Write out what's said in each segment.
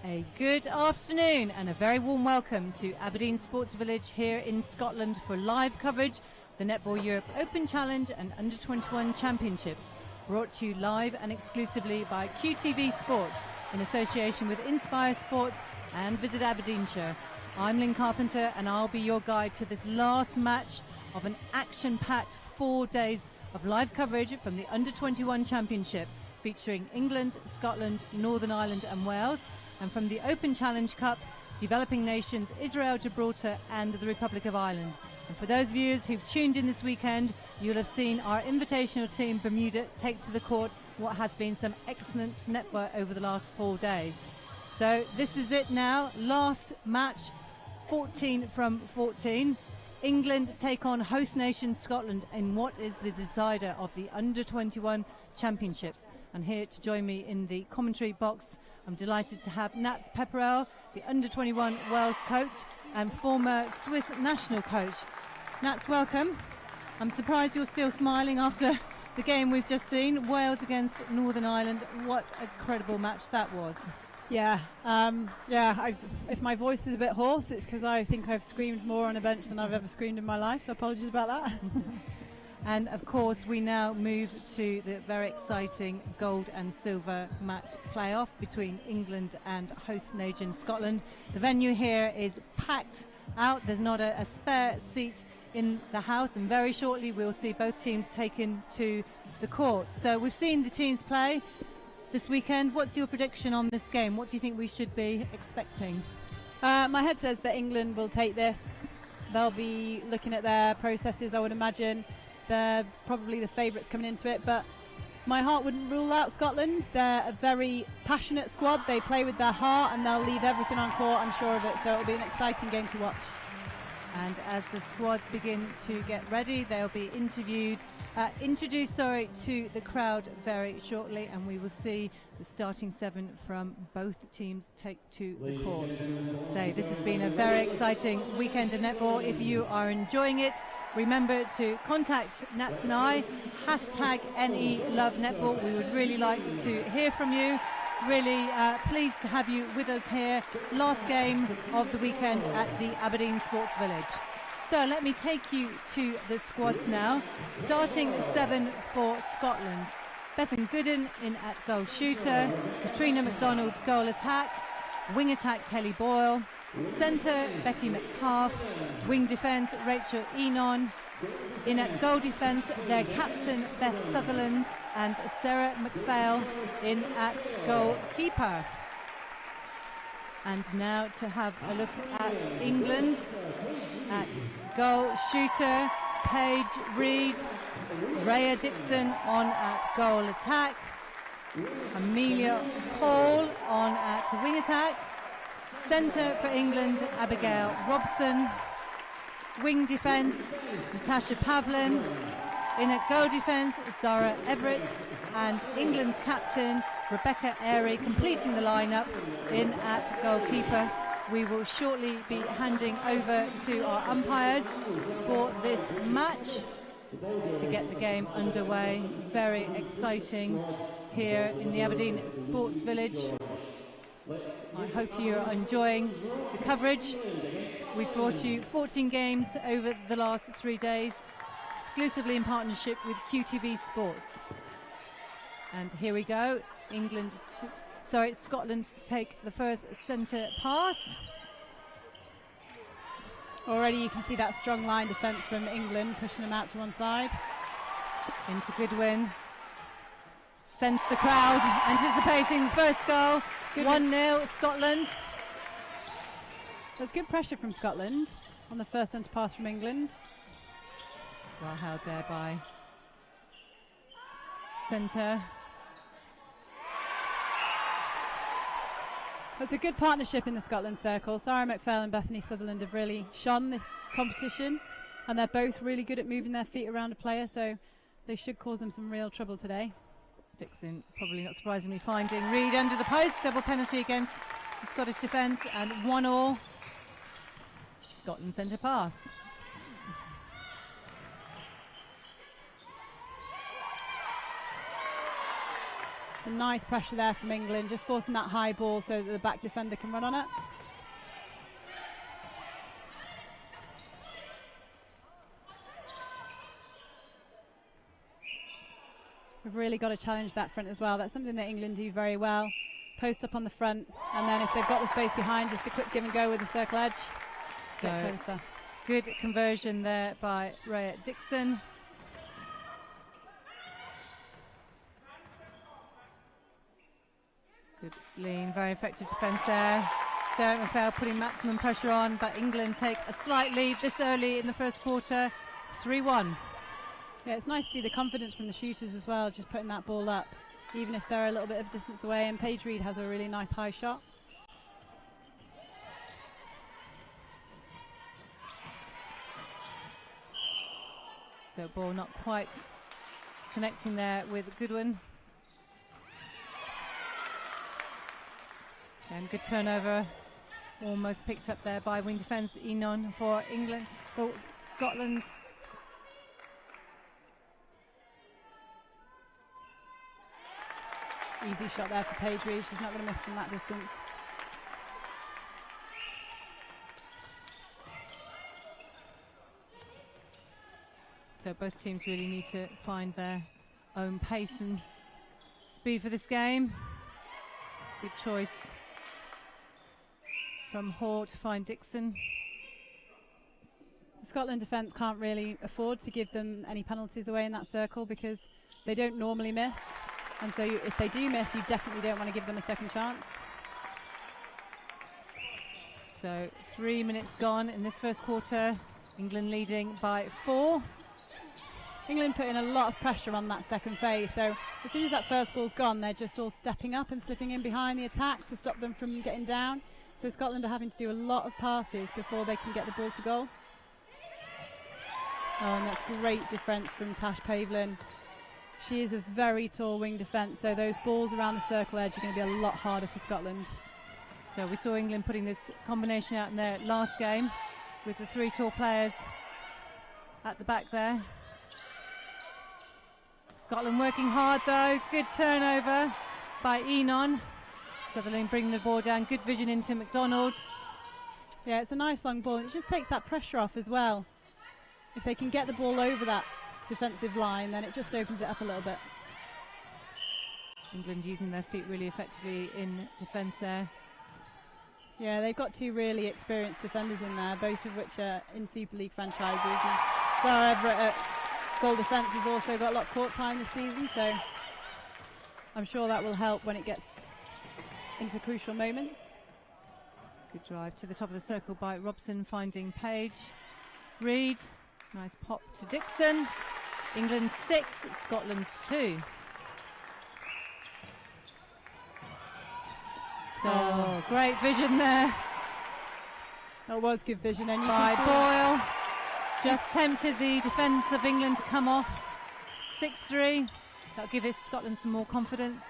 A good afternoon and a very warm welcome to Aberdeen Sports Village here in Scotland for live coverage of the Netball Europe Open Challenge and Under-21 Championships, brought to you live and exclusively by QTV Sports in association with Inspire Sports and Visit Aberdeenshire. I'm Lynn Carpenter and I'll be your guide to this last match of an action-packed 4 days of live coverage from the Under-21 Championship, featuring England, Scotland, Northern Ireland and Wales, and from the Open Challenge Cup, developing nations Israel, Gibraltar and the Republic of Ireland. And for those viewers who've tuned in this weekend, you'll have seen our invitational team Bermuda take to the court what has been some excellent network over the last 4 days. So this is it now, last match, 14 from 14. England take on host nation Scotland in what is the decider of the Under-21 Championships. And here to join me in the commentary box, I'm delighted to have Nats Pepperell, the Under-21 Wales coach and former Swiss national coach. Nats, welcome. I'm surprised you're still smiling after the game we've just seen, Wales against Northern Ireland. What a credible match that was. Yeah, if my voice is a bit hoarse, it's because I think I've screamed more on a bench than I've ever screamed in my life, so apologies about that. And of course we now move to the very exciting gold and silver match playoff between England and host nation Scotland. The venue here is packed out, there's not a spare seat in the house, and very shortly we'll see both teams taken to the court. So we've seen the teams play this weekend. What's your prediction on this game? What do you think we should be expecting? My head says that England will take this. They'll be looking at their processes, I would imagine. They're probably the favourites coming into it, but my heart wouldn't rule out Scotland. They're a very passionate squad. They play with their heart and they'll leave everything on court, I'm sure of it. So it'll be an exciting game to watch. And as the squads begin to get ready, they'll be introduced to the crowd very shortly, and we will see the starting seven from both teams take to the court. So this has been a very exciting weekend of netball. If you are enjoying it, remember to contact Nats and I, #NELoveNetball. We would really like to hear from you. Really pleased to have you with us here. Last game of the weekend at the Aberdeen Sports Village. So let me take you to the squads now. Starting seven for Scotland. Bethan Gooden in at goal shooter. Katrina McDonald goal attack. Wing attack Kelly Boyle. Centre Becky McCalf. Wing defence Rachel Enon. In at goal defence their captain Beth Sutherland and Sarah McPhail in at goalkeeper. And now to have a look at England. At goal shooter Paige Reid, Rhea Dixon on at goal attack, Amelia Paul on at wing attack, centre for England Abigail Robson, wing defence Natasha Pavlin, in at goal defence Zara Everett, and England's captain Rebecca Airy completing the lineup in at goalkeeper. We will shortly be handing over to our umpires for this match to get the game underway. Very exciting here in the Aberdeen Sports Village. I hope you're enjoying the coverage. We've brought you 14 games over the last 3 days, exclusively in partnership with QTV Sports. And here we go, Scotland to take the first centre pass. Already you can see that strong line defence from England, pushing them out to one side. Into Goodwin. Sense the crowd, anticipating the first goal. 1-0 Scotland. There's good pressure from Scotland on the first centre pass from England. Well held there by centre. It's a good partnership in the Scotland circle. Sarah McPhail and Bethany Sutherland have really shone this competition, and they're both really good at moving their feet around a player, so they should cause them some real trouble today. Dixon, probably not surprisingly, finding Reid under the post. Double penalty against the Scottish defence, and 1-1. Scotland centre pass. A nice pressure there from England, just forcing that high ball so that the back defender can run on it. We've really got to challenge that front as well. That's something that England do very well. Post up on the front, and then if they've got the space behind, just a quick give and go with the circle edge. Get closer. Good conversion there by Rhea Dixon. Good lean, very effective defence there. Sarah McPhail putting maximum pressure on, but England take a slight lead this early in the first quarter, 3-1. Yeah, it's nice to see the confidence from the shooters as well, just putting that ball up, even if they're a little bit of distance away. And Paige Reid has a really nice high shot. So ball not quite connecting there with Goodwin. And good turnover, almost picked up there by wing defence. Enon for England, for Scotland. Easy shot there for Paige Reid. She's not going to miss from that distance. So both teams really need to find their own pace and speed for this game. Good choice from Hoare to find Dixon. The Scotland defence can't really afford to give them any penalties away in that circle because they don't normally miss. And so if they do miss, you definitely don't want to give them a second chance. So 3 minutes gone in this first quarter. England leading by 4. England put in a lot of pressure on that second phase. So as soon as that first ball's gone, they're just all stepping up and slipping in behind the attack to stop them from getting down. So Scotland are having to do a lot of passes before they can get the ball to goal. Oh, and that's great defence from Tash Pavlin. She is a very tall wing defence, so those balls around the circle edge are going to be a lot harder for Scotland. So we saw England putting this combination out in their last game with the 3 tall players at the back there. Scotland working hard though. Good turnover by Enon. Sutherland bringing the ball down. Good vision into McDonald. Yeah, it's a nice long ball, and it just takes that pressure off as well. If they can get the ball over that defensive line, then it just opens it up a little bit. England using their feet really effectively in defence there. Yeah, they've got 2 really experienced defenders in there, both of which are in Super League franchises. And Sarah Everett at goal defence has also got a lot of court time this season, so I'm sure that will help when it gets into crucial moments. Good drive to the top of the circle by Robson, finding Paige Reid. Nice pop to Dixon. England 6, Scotland 2. So great vision there. That was good vision, and you by can Boyle. Just tempted the defence of England to come off. 6-3. That'll give Scotland some more confidence.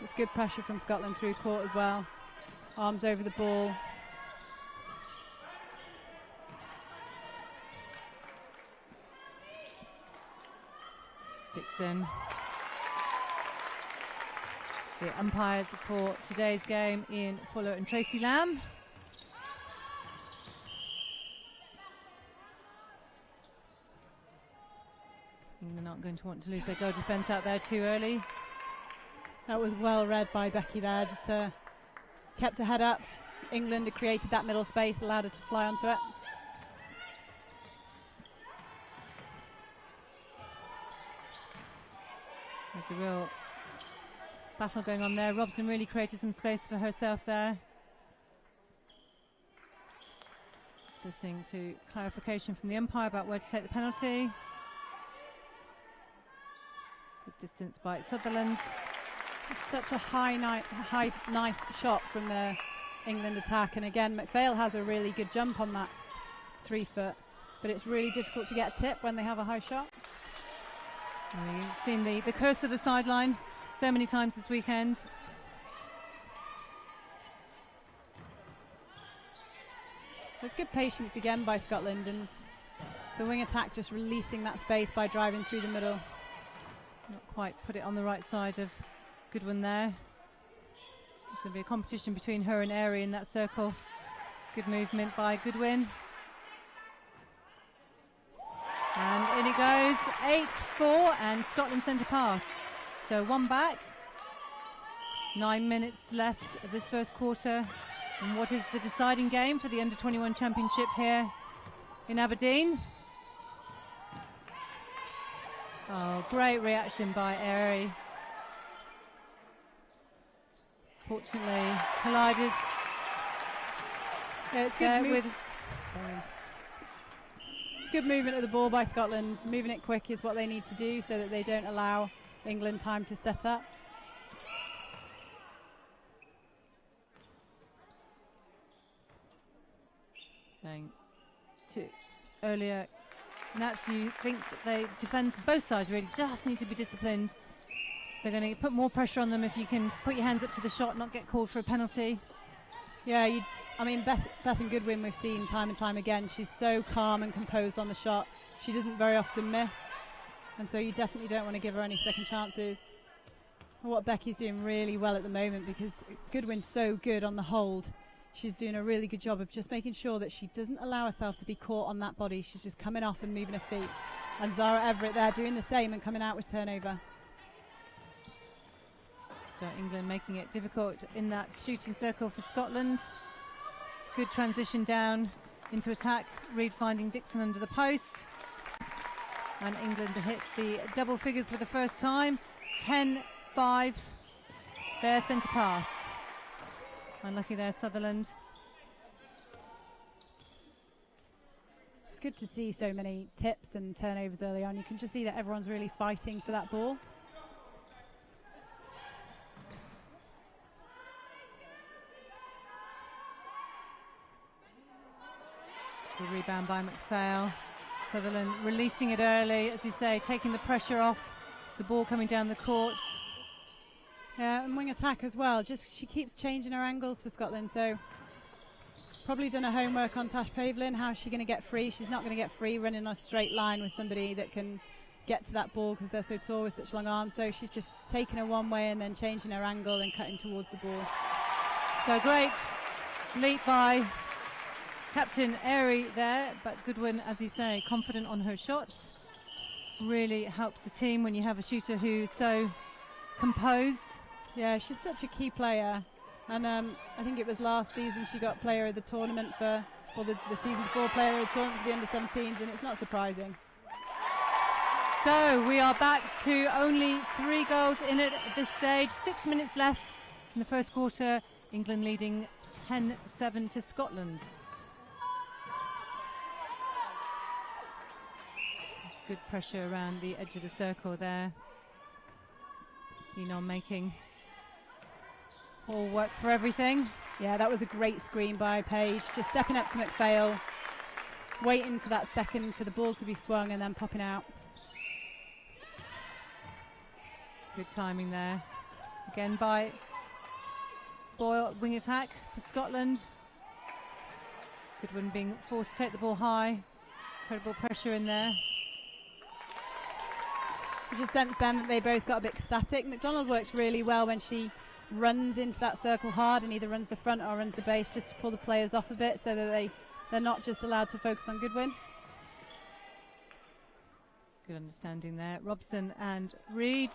It's good pressure from Scotland through court as well. Arms over the ball. Dixon. The umpires for today's game, Ian Fuller and Tracy Lamb. England aren't going to want to lose their goal defence out there too early. That was well read by Becky there, just kept her head up. England had created that middle space, allowed her to fly onto it. There's a real battle going on there. Robson really created some space for herself there. Just listening to clarification from the umpire about where to take the penalty. Good distance by Sutherland. It's such a nice shot from the England attack, and again McPhail has a really good jump on that 3 foot, but it's really difficult to get a tip when they have a high shot. You've seen the curse of the sideline so many times this weekend. There's good patience again by Scotland, and the wing attack just releasing that space by driving through the middle. Not quite put it on the right side of Goodwin there. It's going to be a competition between her and Airy in that circle. Good movement by Goodwin. And in it goes, 8-4, and Scotland centre pass. So one back. 9 minutes left of this first quarter. And what is the deciding game for the Under-21 Championship here in Aberdeen? Oh, great reaction by Airy. Fortunately, collided. Yeah, it's good it's good movement of the ball by Scotland. Moving it quick is what they need to do so that they don't allow England time to set up. Saying to earlier, Nats, you think that they defend both sides really just need to be disciplined. They're going to put more pressure on them if you can put your hands up to the shot, not get called for a penalty. Yeah, I mean, Beth and Goodwin we've seen time and time again. She's so calm and composed on the shot. She doesn't very often miss, and so you definitely don't want to give her any second chances. What Becky's doing really well at the moment, because Goodwin's so good on the hold. She's doing a really good job of just making sure that she doesn't allow herself to be caught on that body. She's just coming off and moving her feet. And Zara Everett there doing the same and coming out with turnover. So England making it difficult in that shooting circle for Scotland. Good transition down into attack. Reid finding Dixon under the post. And England to hit the double figures for the first time. 10-5. Their centre pass. Unlucky there, Sutherland. It's good to see so many tips and turnovers early on. You can just see that everyone's really fighting for that ball. The rebound by McPhail. Sutherland releasing it early, as you say, taking the pressure off the ball coming down the court. Yeah, and wing attack as well. Just she keeps changing her angles for Scotland. So probably done her homework on Tash Pavlin. How's she going to get free? She's not going to get free running on a straight line with somebody that can get to that ball because they're so tall with such long arms. So she's just taking her one way and then changing her angle and cutting towards the ball. So great leap by Captain Airy there, but Goodwin, as you say, confident on her shots. Really helps the team when you have a shooter who's so composed. Yeah, she's such a key player, and I think it was last season she got player of the tournament the season before player of the tournament for the under-17s, and it's not surprising. So we are back to only 3 goals in it at this stage. 6 minutes left in the first quarter. England leading 10-7 to Scotland. There's good pressure around the edge of the circle there. Enon making all work for everything. Yeah, that was a great screen by Page, just stepping up to McPhail, waiting for that second for the ball to be swung and then popping out. Good timing there. Again by Boyle, wing attack for Scotland. Goodwin being forced to take the ball high. Incredible pressure in there. You just sense then that they both got a bit static. McDonald works really well when she runs into that circle hard and either runs the front or runs the base just to pull the players off a bit so that they're not just allowed to focus on Goodwin. Good understanding there. Robson and Reid.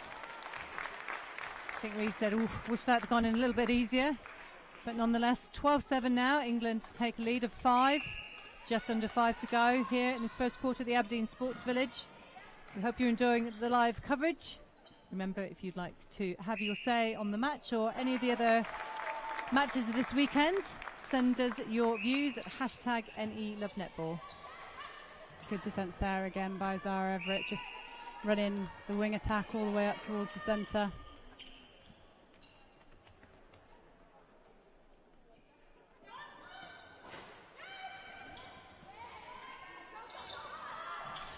I think Reid said, "Ooh, wish that had gone in a little bit easier." But nonetheless, 12-7 now. England take a lead of 5. Just under 5 to go here in this first quarter at the Aberdeen Sports Village. We hope you're enjoying the live coverage. Remember, if you'd like to have your say on the match or any of the other matches of this weekend, send us your views at #NELoveNetball. Good defence there again by Zara Everett, just running the wing attack all the way up towards the centre.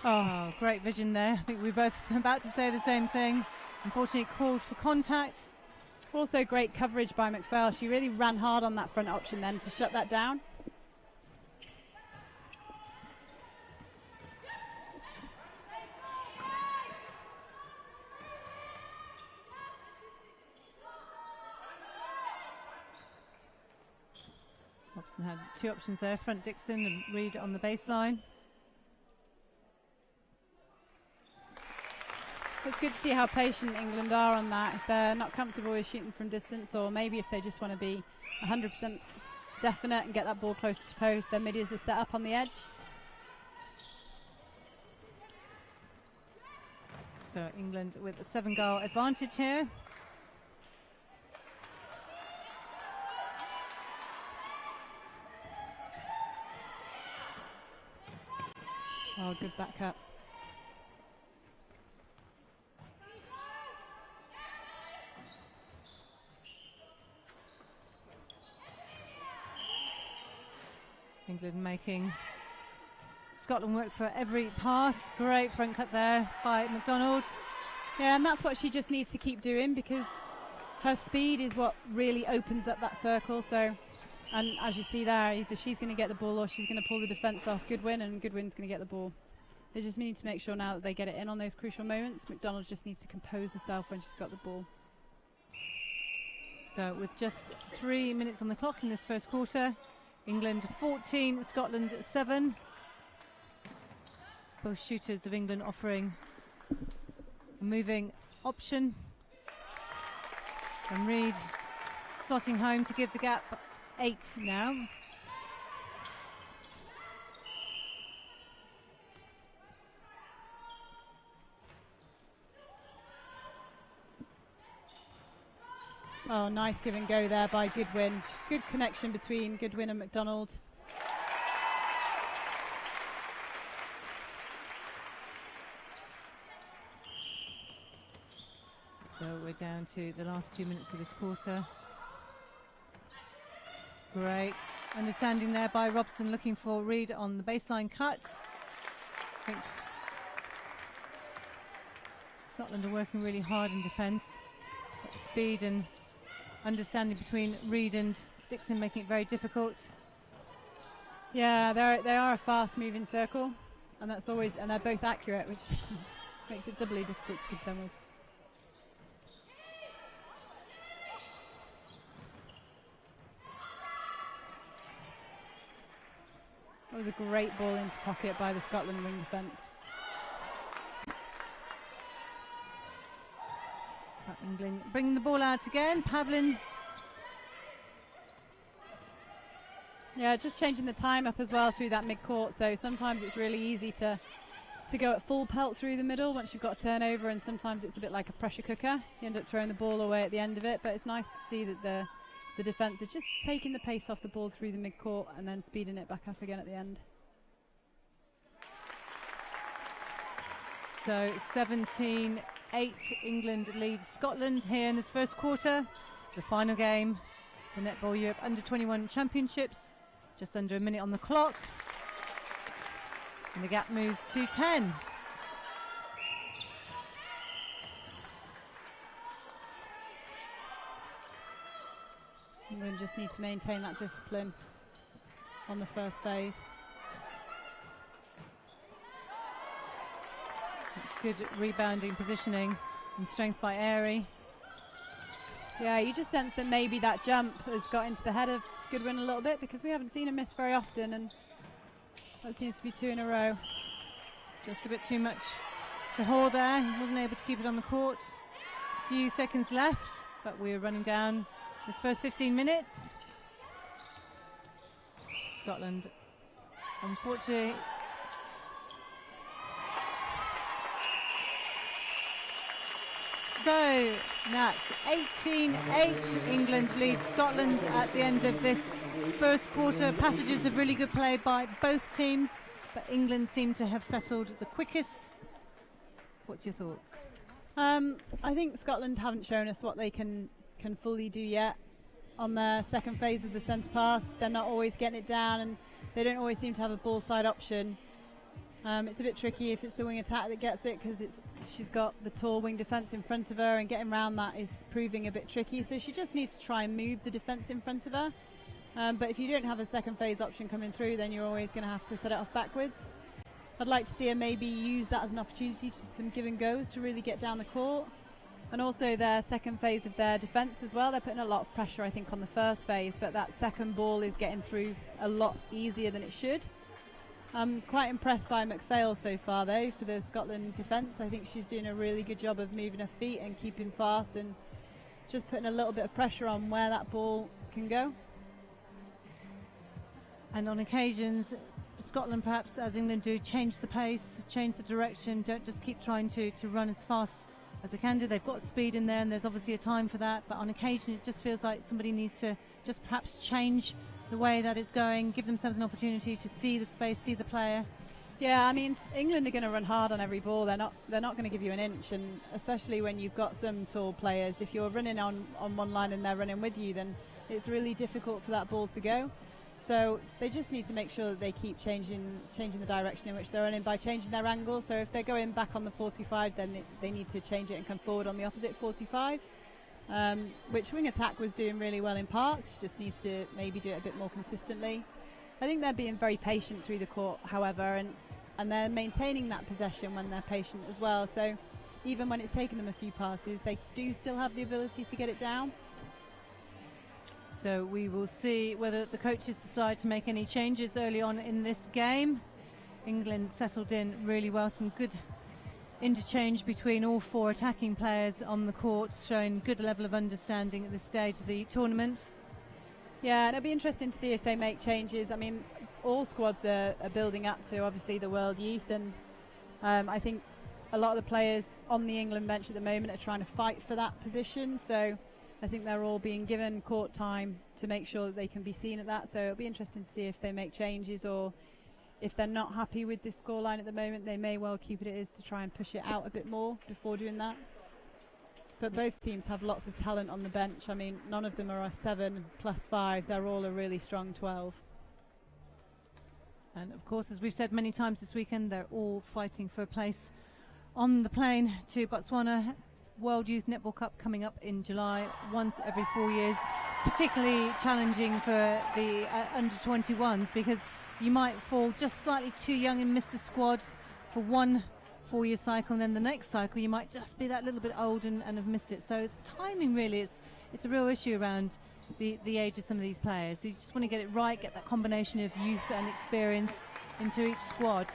Oh, great vision there. I think we both about to say the same thing. Unfortunately, called for contact. Also great coverage by McPhail. She really ran hard on that front option then to shut that down. Robson had two options there, front Dixon and Reed on the baseline. It's good to see how patient England are on that. If they're not comfortable with shooting from distance, or maybe if they just want to be 100% definite and get that ball close to post, their middies are set up on the edge. So England with a 7-goal advantage here. Oh, good backup. England making Scotland work for every pass. Great front cut there by McDonald. Yeah, and that's what she just needs to keep doing, because her speed is what really opens up that circle. So, and as you see there, either she's going to get the ball or she's going to pull the defence off Goodwin, and Goodwin's going to get the ball. They just need to make sure now that they get it in on those crucial moments. McDonald just needs to compose herself when she's got the ball. So with just 3 minutes on the clock in this first quarter, England 14, Scotland 7. Both shooters of England offering a moving option. And Reed slotting home to give the gap 8 now. Oh, nice give and go there by Goodwin. Good connection between Goodwin and McDonald. So we're down to the last 2 minutes of this quarter. Great understanding there by Robson, looking for Reed on the baseline cut. I think Scotland are working really hard in defence. Speed and understanding between Reed and Dixon making it very difficult. Yeah, they are a fast-moving circle, and that's always, and they're both accurate, which makes it doubly difficult to contend with. That was a great ball into pocket by the Scotland wing defence. England bringing the ball out again. Pavlin. Yeah, just changing the time up as well through that mid-court. So sometimes it's really easy to go at full pelt through the middle once you've got a turnover, and sometimes it's a bit like a pressure cooker. You end up throwing the ball away at the end of it, but it's nice to see that the defence are just taking the pace off the ball through the mid-court and then speeding it back up again at the end. So 17-8, England leads Scotland here in this first quarter. The final game, the Netball Europe Under-21 Championships. Just under a minute on the clock. And the gap moves to 10. England just need to maintain that discipline on the first phase. It's good rebounding, positioning and strength by Airy. Yeah, you just sense that maybe that jump has got into the head of Goodwin a little bit, because we haven't seen him miss very often, and that seems to be 2 in a row. Just a bit too much to haul there. He wasn't able to keep it on the court. A few seconds left, but we're running down this first 15 minutes. Scotland, unfortunately, so that's 18-8. England leads Scotland at the end of this first quarter. Passages of really good play by both teams, but England seem to have settled the quickest. What's your thoughts? I think Scotland haven't shown us what they can fully do yet. On their second phase of the centre pass, they're not always getting it down, and they don't always seem to have a ball side option. It's a bit tricky if it's the wing attack that gets it, because she's got the tall wing defence in front of her, and getting around that is proving a bit tricky. So she just needs to try and move the defence in front of her. But if you don't have a second phase option coming through, then you're always going to have to set it off backwards. I'd like to see her maybe use that as an opportunity to some give and goes to really get down the court. And also their second phase of their defence as well. They're putting a lot of pressure, I think, on the first phase, but that second ball is getting through a lot easier than it should. I'm quite impressed by McPhail so far, though, for the Scotland defence. I think she's doing a really good job of moving her feet and keeping fast and just putting a little bit of pressure on where that ball can go. And on occasions, Scotland, perhaps as England do, change the pace, change the direction, don't just keep trying to run as fast as they can do. They've got speed in there, and there's obviously a time for that, but on occasion it just feels like somebody needs to just perhaps change the way that it's going, give themselves an opportunity to see the space, see the player. Yeah, I mean, England are going to run hard on every ball. They're not going to give you an inch, and especially when you've got some tall players, if you're running on one line and they're running with you, then it's really difficult for that ball to go. So they just need to make sure that they keep changing the direction in which they're running by changing their angle. So if they're going back on the 45, then they need to change it and come forward on the opposite 45, which wing attack was doing really well in parts. She just needs to maybe do it a bit more consistently. I think they're being very patient through the court, however, and they're maintaining that possession when they're patient as well. So even when it's taken them a few passes, they do still have the ability to get it down. So we will see whether the coaches decide to make any changes early on in this game. England settled in really well, some good interchange between all four attacking players on the court, showing good level of understanding at this stage of the tournament. Yeah, and it'll be interesting to see if they make changes. I mean, all squads are building up to obviously the World Youth, and I think a lot of the players on the England bench at the moment are trying to fight for that position. So I think they're all being given court time to make sure that they can be seen at that. So it'll be interesting to see if they make changes, or if they're not happy with this scoreline at the moment, they may well keep it as to try and push it out a bit more before doing that. But both teams have lots of talent on the bench. I mean, none of them are a 7+5. They're all a really strong 12. And of course, as we've said many times this weekend, they're all fighting for a place on the plane to Botswana. World Youth Netball Cup coming up in July, once every 4 years, particularly challenging for the under-21s, because you might fall just slightly too young and miss the squad for one 4-year cycle, and then the next cycle you might just be that little bit old and have missed it. So the timing really it's a real issue around the age of some of these players. You just want to get it right, get that combination of youth and experience into each squad.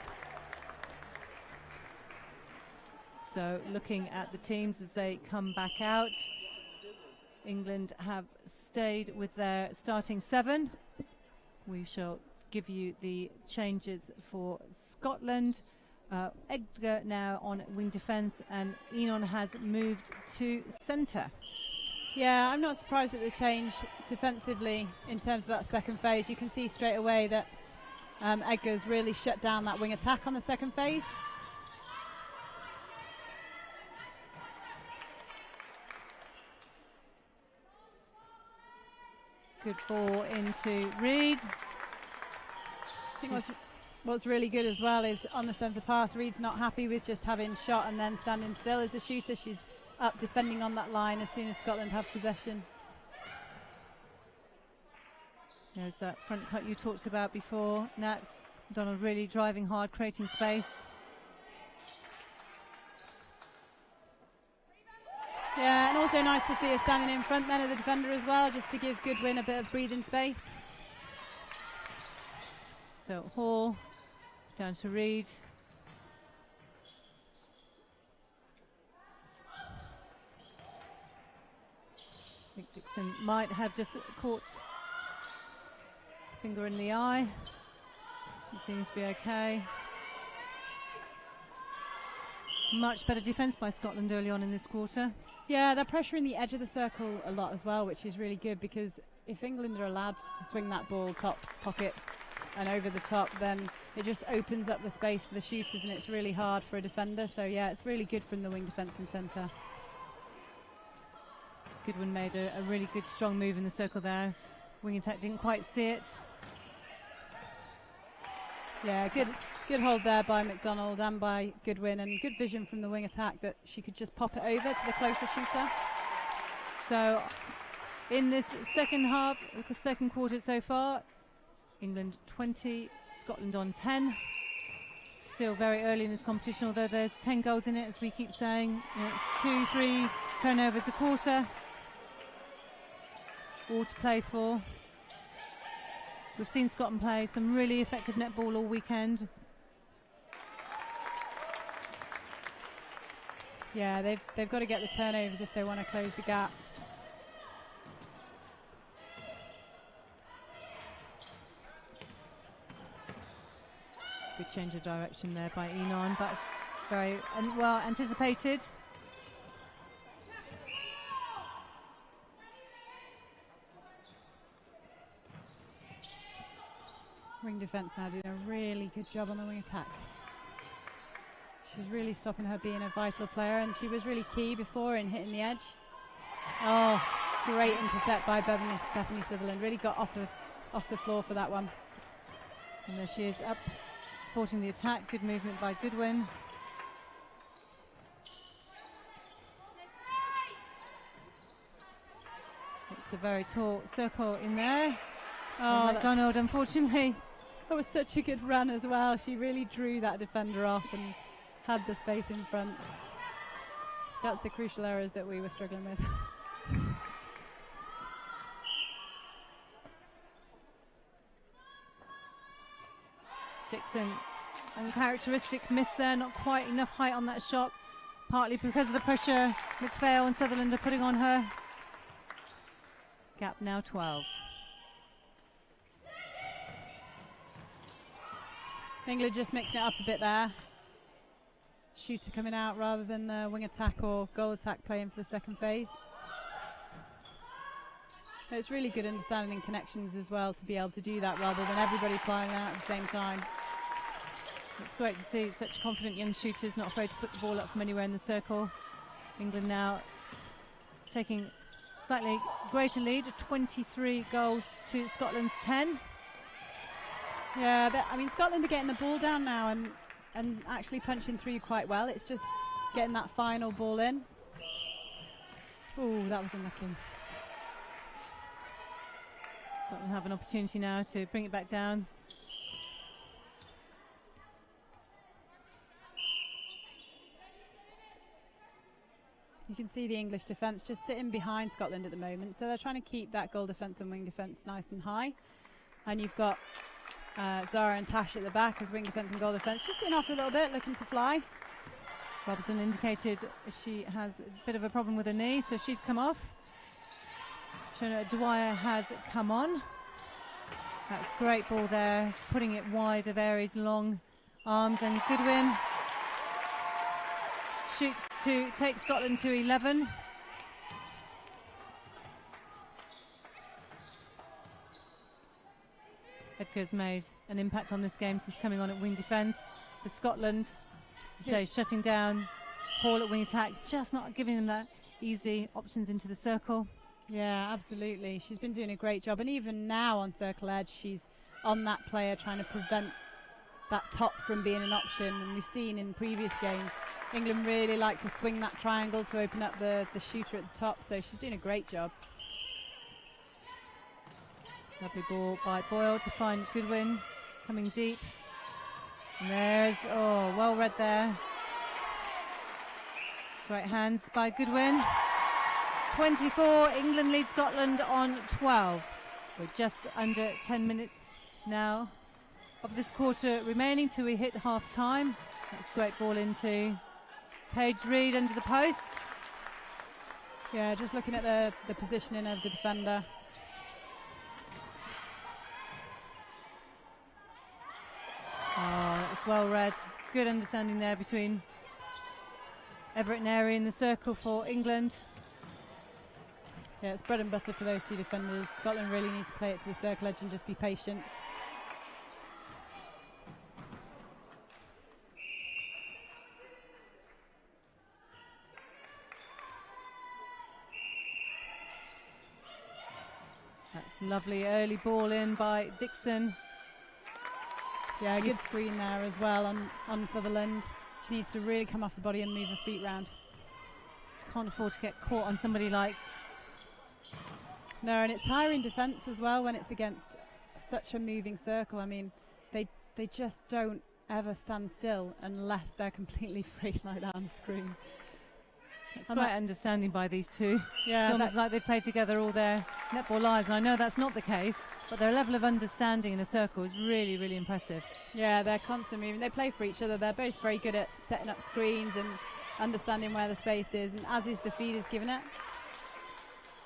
So looking at the teams as they come back out, England have stayed with their starting 7. We shall give you the changes for Scotland. Edgar now on wing defence, and Enon has moved to centre. Yeah, I'm not surprised at the change defensively in terms of that second phase. You can see straight away that Edgar's really shut down that wing attack on the second phase. Good ball into Reid. I think what's really good as well is on the centre pass, Reid's not happy with just having shot and then standing still as a shooter. She's up defending on that line as soon as Scotland have possession. There's that front cut you talked about before. Nats, Donald really driving hard, creating space. Yeah, and also nice to see her standing in front then of the defender as well, just to give Goodwin a bit of breathing space. So Hall down to Reid. I think Dixon might have just caught finger in the eye. She seems to be okay. Much better defence by Scotland early on in this quarter. Yeah, they're pressuring the edge of the circle a lot as well, which is really good, because if England are allowed to swing that ball top pockets and over the top, then it just opens up the space for the shooters, and it's really hard for a defender. So yeah, it's really good from the wing defence and centre. Goodwin made a really good strong move in the circle there. Wing attack didn't quite see it. Yeah, good Good hold there by McDonald and by Goodwin, and good vision from the wing attack that she could just pop it over to the closer shooter. So in this second half, the second quarter so far, England 20, Scotland on 10. Still very early in this competition, although there's 10 goals in it, as we keep saying. You know, it's 2-3 turnovers a quarter. All to play for. We've seen Scotland play some really effective netball all weekend. Yeah, they've got to get the turnovers if they want to close the gap. Good change of direction there by Enon, but very well anticipated. Wing defence now doing a really good job on the wing attack. She's really stopping her being a vital player, and she was really key before in hitting the edge. Oh, great intercept by Bethany Sutherland. Really got off the floor for that one. And there she is up, supporting the attack. Good movement by Goodwin. It's a very tall circle in there. Oh, McDonald, unfortunately. That was such a good run as well. She really drew that defender off and had the space in front. That's the crucial errors that we were struggling with. Dixon, uncharacteristic miss there, not quite enough height on that shot, partly because of the pressure McPhail and Sutherland are putting on her. Gap now 12. England just mixing it up a bit there. Shooter coming out rather than the wing attack or goal attack playing for the second phase. But it's really good understanding and connections as well to be able to do that rather than everybody playing out at the same time. It's great to see such confident young shooters, not afraid to put the ball up from anywhere in the circle. England now taking slightly greater lead, 23 goals to Scotland's 10. Yeah, I mean, Scotland are getting the ball down now and actually punching through quite well. It's just getting that final ball in. Oh, that was unlucky. Scotland have an opportunity now to bring it back down. You can see the English defence just sitting behind Scotland at the moment, so they're trying to keep that goal defence and wing defence nice and high. And you've got Zara and Tash at the back as wing defence and goal defence, just sitting off a little bit, looking to fly. Robertson indicated she has a bit of a problem with her knee, so she's come off. Shona Dwyer has come on. That's great ball there, putting it wide of Aries' long arms, and Goodwin shoots to take Scotland to 11. Edgar's made an impact on this game since coming on at wing defence for Scotland. To say, shutting down Paul at wing attack, just not giving them that easy options into the circle. Yeah, absolutely. She's been doing a great job, and even now on circle edge, she's on that player trying to prevent that top from being an option. And we've seen in previous games, England really like to swing that triangle to open up the shooter at the top, so she's doing a great job. Lovely ball by Boyle to find Goodwin, coming deep. And there's, oh, well read there. Great hands by Goodwin. 24, England lead Scotland on 12. We're just under 10 minutes now of this quarter remaining till we hit half time. That's a great ball into Paige Reed under the post. Yeah, just looking at the positioning of the defender. Oh, it's well read. Good understanding there between Everett and Airy in the circle for England. Yeah, it's bread and butter for those two defenders. Scotland really needs to play it to the circle edge and just be patient. That's lovely early ball in by Dixon. Yeah, good screen there as well on Sutherland. She needs to really come off the body and move her feet round. Can't afford to get caught on somebody like... No, and it's tiring defence as well when it's against such a moving circle. I mean, they just don't ever stand still unless they're completely free like that on the screen. It's quite understanding by these two. Yeah, it's almost like they've played together all their netball lives, and I know that's not the case, but their level of understanding in a circle is really, really impressive. Yeah, they're constant moving. They play for each other. They're both very good at setting up screens and understanding where the space is, and as is the feeders giving it.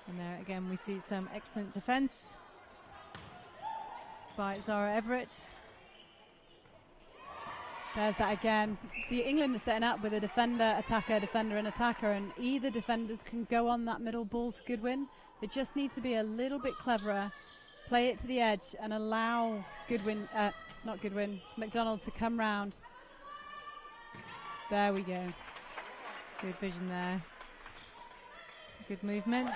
And there again we see some excellent defence by Zara Everett. There's that again. See, England is setting up with a defender, and attacker, and either defenders can go on that middle ball to Goodwin. They just need to be a little bit cleverer, play it to the edge, and allow McDonald to come round. There we go. Good vision there. Good movement.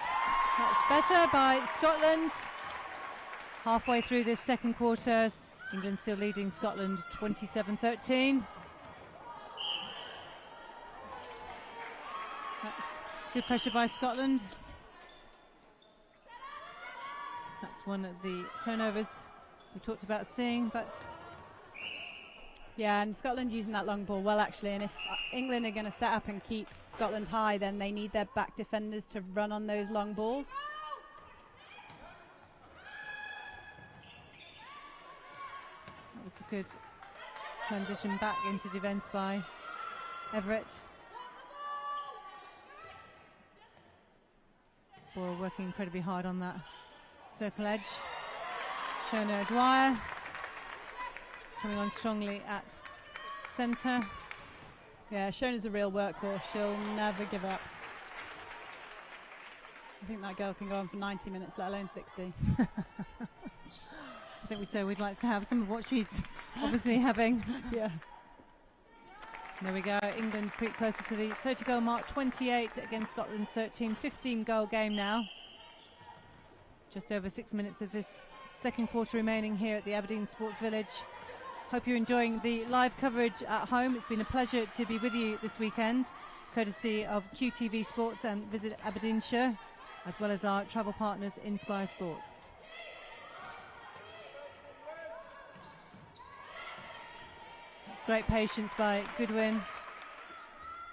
That's better by Scotland. Halfway through this second quarter, England still leading Scotland 27-13. That's good pressure by Scotland. That's one of the turnovers we talked about seeing, but... Yeah, and Scotland using that long ball well, actually, and if England are going to set up and keep Scotland high, then they need their back defenders to run on those long balls. That was a good transition back into defence by Everett. Boyle working incredibly hard on that circle edge. Shona Dwyer coming on strongly at centre. Yeah, Shona's a real workhorse. She'll never give up. I think that girl can go on for 90 minutes, let alone 60. I think we said we'd like to have some of what she's obviously having. Yeah. There we go. England pretty closer to the 30-goal mark, 28 against Scotland's 13. 15-goal game now. Just over 6 minutes of this second quarter remaining here at the Aberdeen Sports Village. Hope you're enjoying the live coverage at home. It's been a pleasure to be with you this weekend, courtesy of QTV Sports and Visit Aberdeenshire, as well as our travel partners Inspire Sports. That's great patience by Goodwin.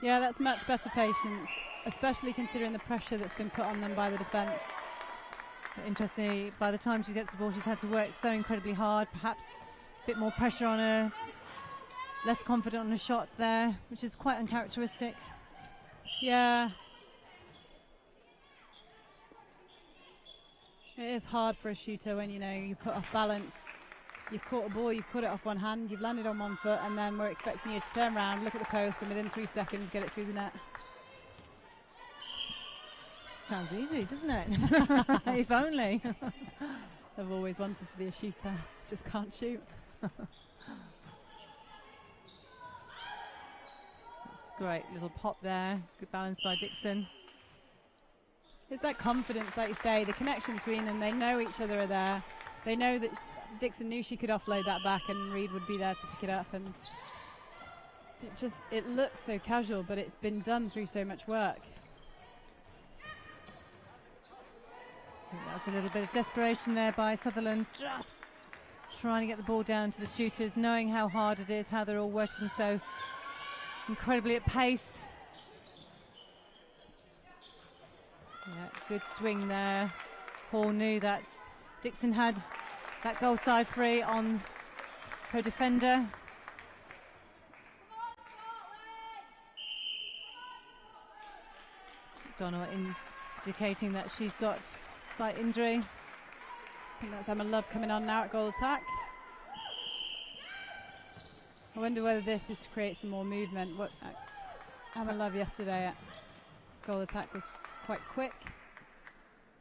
Yeah, that's much better patience, especially considering the pressure that's been put on them by the defence. Interestingly, by the time she gets the ball, she's had to work so incredibly hard, perhaps a bit more pressure on her, less confident on a shot there, which is quite uncharacteristic. Yeah. It is hard for a shooter when, you know, you put off balance. You've caught a ball, you've put it off one hand, you've landed on one foot, and then we're expecting you to turn around, look at the post, and within 3 seconds get it through the net. Sounds easy, doesn't it? If only. I've always wanted to be a shooter, just can't shoot. That's great, little pop there. Good balance by Dixon. It's that confidence, like you say, the connection between them. They know each other are there. They know that Dixon knew she could offload that back and Reid would be there to pick it up. And it looks so casual, but it's been done through so much work. I think that's a little bit of desperation there by Sutherland, just trying to get the ball down to the shooters, knowing how hard it is, how they're all working so incredibly at pace. Yeah, good swing there. Hall knew that Dixon had that goal side free on her defender. McDonald indicating that she's got slight injury. I think that's Emma Love coming on now at goal attack. I wonder whether this is to create some more movement. Emma Love yesterday at goal attack was quite quick.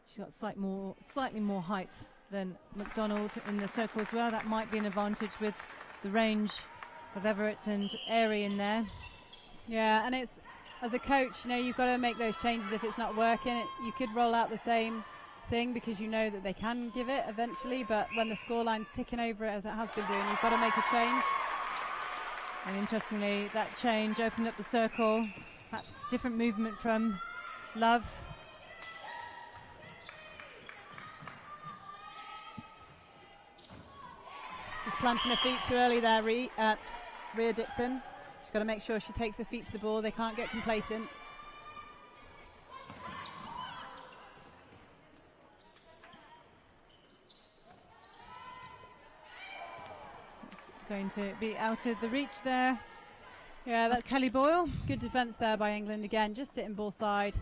She's got slightly more height than McDonald in the circle as well. That might be an advantage with the range of Everett and Airy in there. Yeah, and it's, as a coach, you know, you've got to make those changes if it's not working. You could roll out the same thing, because you know that they can give it eventually, but when the scoreline's ticking over it as it has been doing, you've got to make a change. And interestingly, that change opened up the circle, perhaps different movement from Love. Just planting her feet too early there, Rhea Dixon. She's got to make sure she takes her feet to the ball. They can't get complacent. Going to be out of the reach there. Yeah, that's Kelly Boyle. Good defence there by England again, just sitting ball side,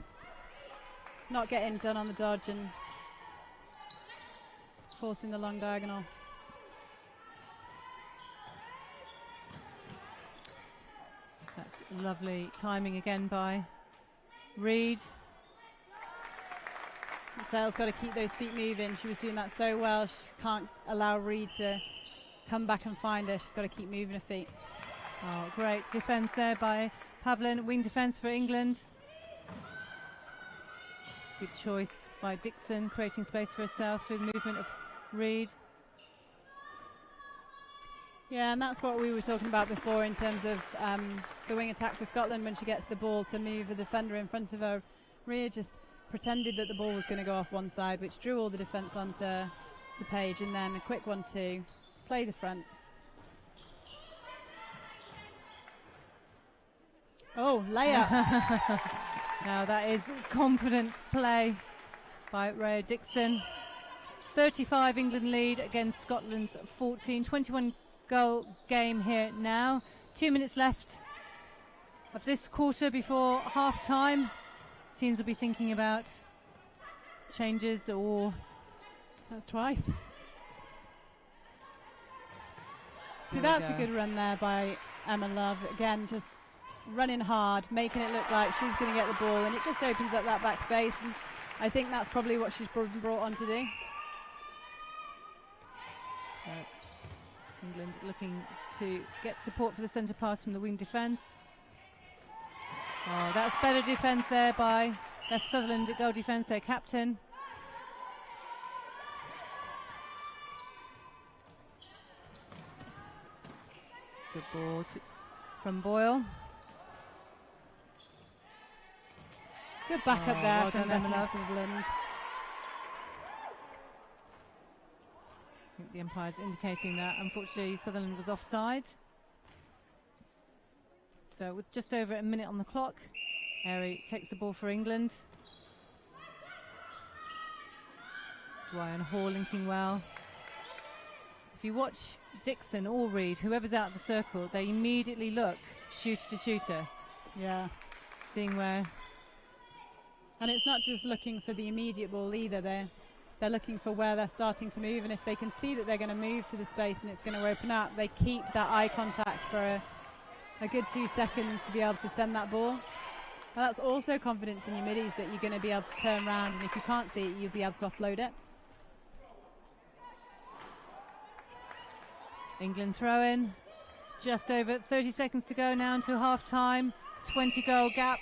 not getting done on the dodge and forcing the long diagonal. That's lovely timing again by Reed. Dale's got to keep those feet moving. She was doing that so well. She can't allow Reed to come back and find her. She's got to keep moving her feet. Oh, great defence there by Pavlin. Wing defence for England. Good choice by Dixon, creating space for herself with movement of Reed. Yeah, and that's what we were talking about before in terms of the wing attack for Scotland when she gets the ball to move the defender in front of her. Rhea just pretended that the ball was going to go off one side, which drew all the defence onto Paige, and then a quick 1-2, play the front. Oh, layup. Now that is confident play by Rhea Dixon. 35 England lead against Scotland's 14. 21 goal game here now. 2 minutes left of this quarter before half time. Teams will be thinking about changes or... That's twice. See, that's a good run there by Emma Love. Again, just running hard, making it look like she's going to get the ball, and it just opens up that back space, and I think that's probably what she's brought on to do. England looking to get support for the centre pass from the wing defence. Oh, that's better defence there by Beth Sutherland at goal defence, their captain. Good ball from Boyle. Good backup there well from done, Beth Sutherland. I think the umpire's indicating that unfortunately Sutherland was offside. So with just over a minute on the clock, Airy takes the ball for England. Dwyer and Hall linking well. If you watch Dixon or Reed, whoever's out of the circle, they immediately look shooter to shooter. Yeah. Seeing where... And it's not just looking for the immediate ball either. They're looking for where they're starting to move, and if they can see that they're going to move to the space and it's going to open up, they keep that eye contact for a good 2 seconds to be able to send that ball. Now that's also confidence in your middies that you're going to be able to turn around, and if you can't see it, you'll be able to offload it. England throw in. Just over 30 seconds to go now until half time. 20 goal gap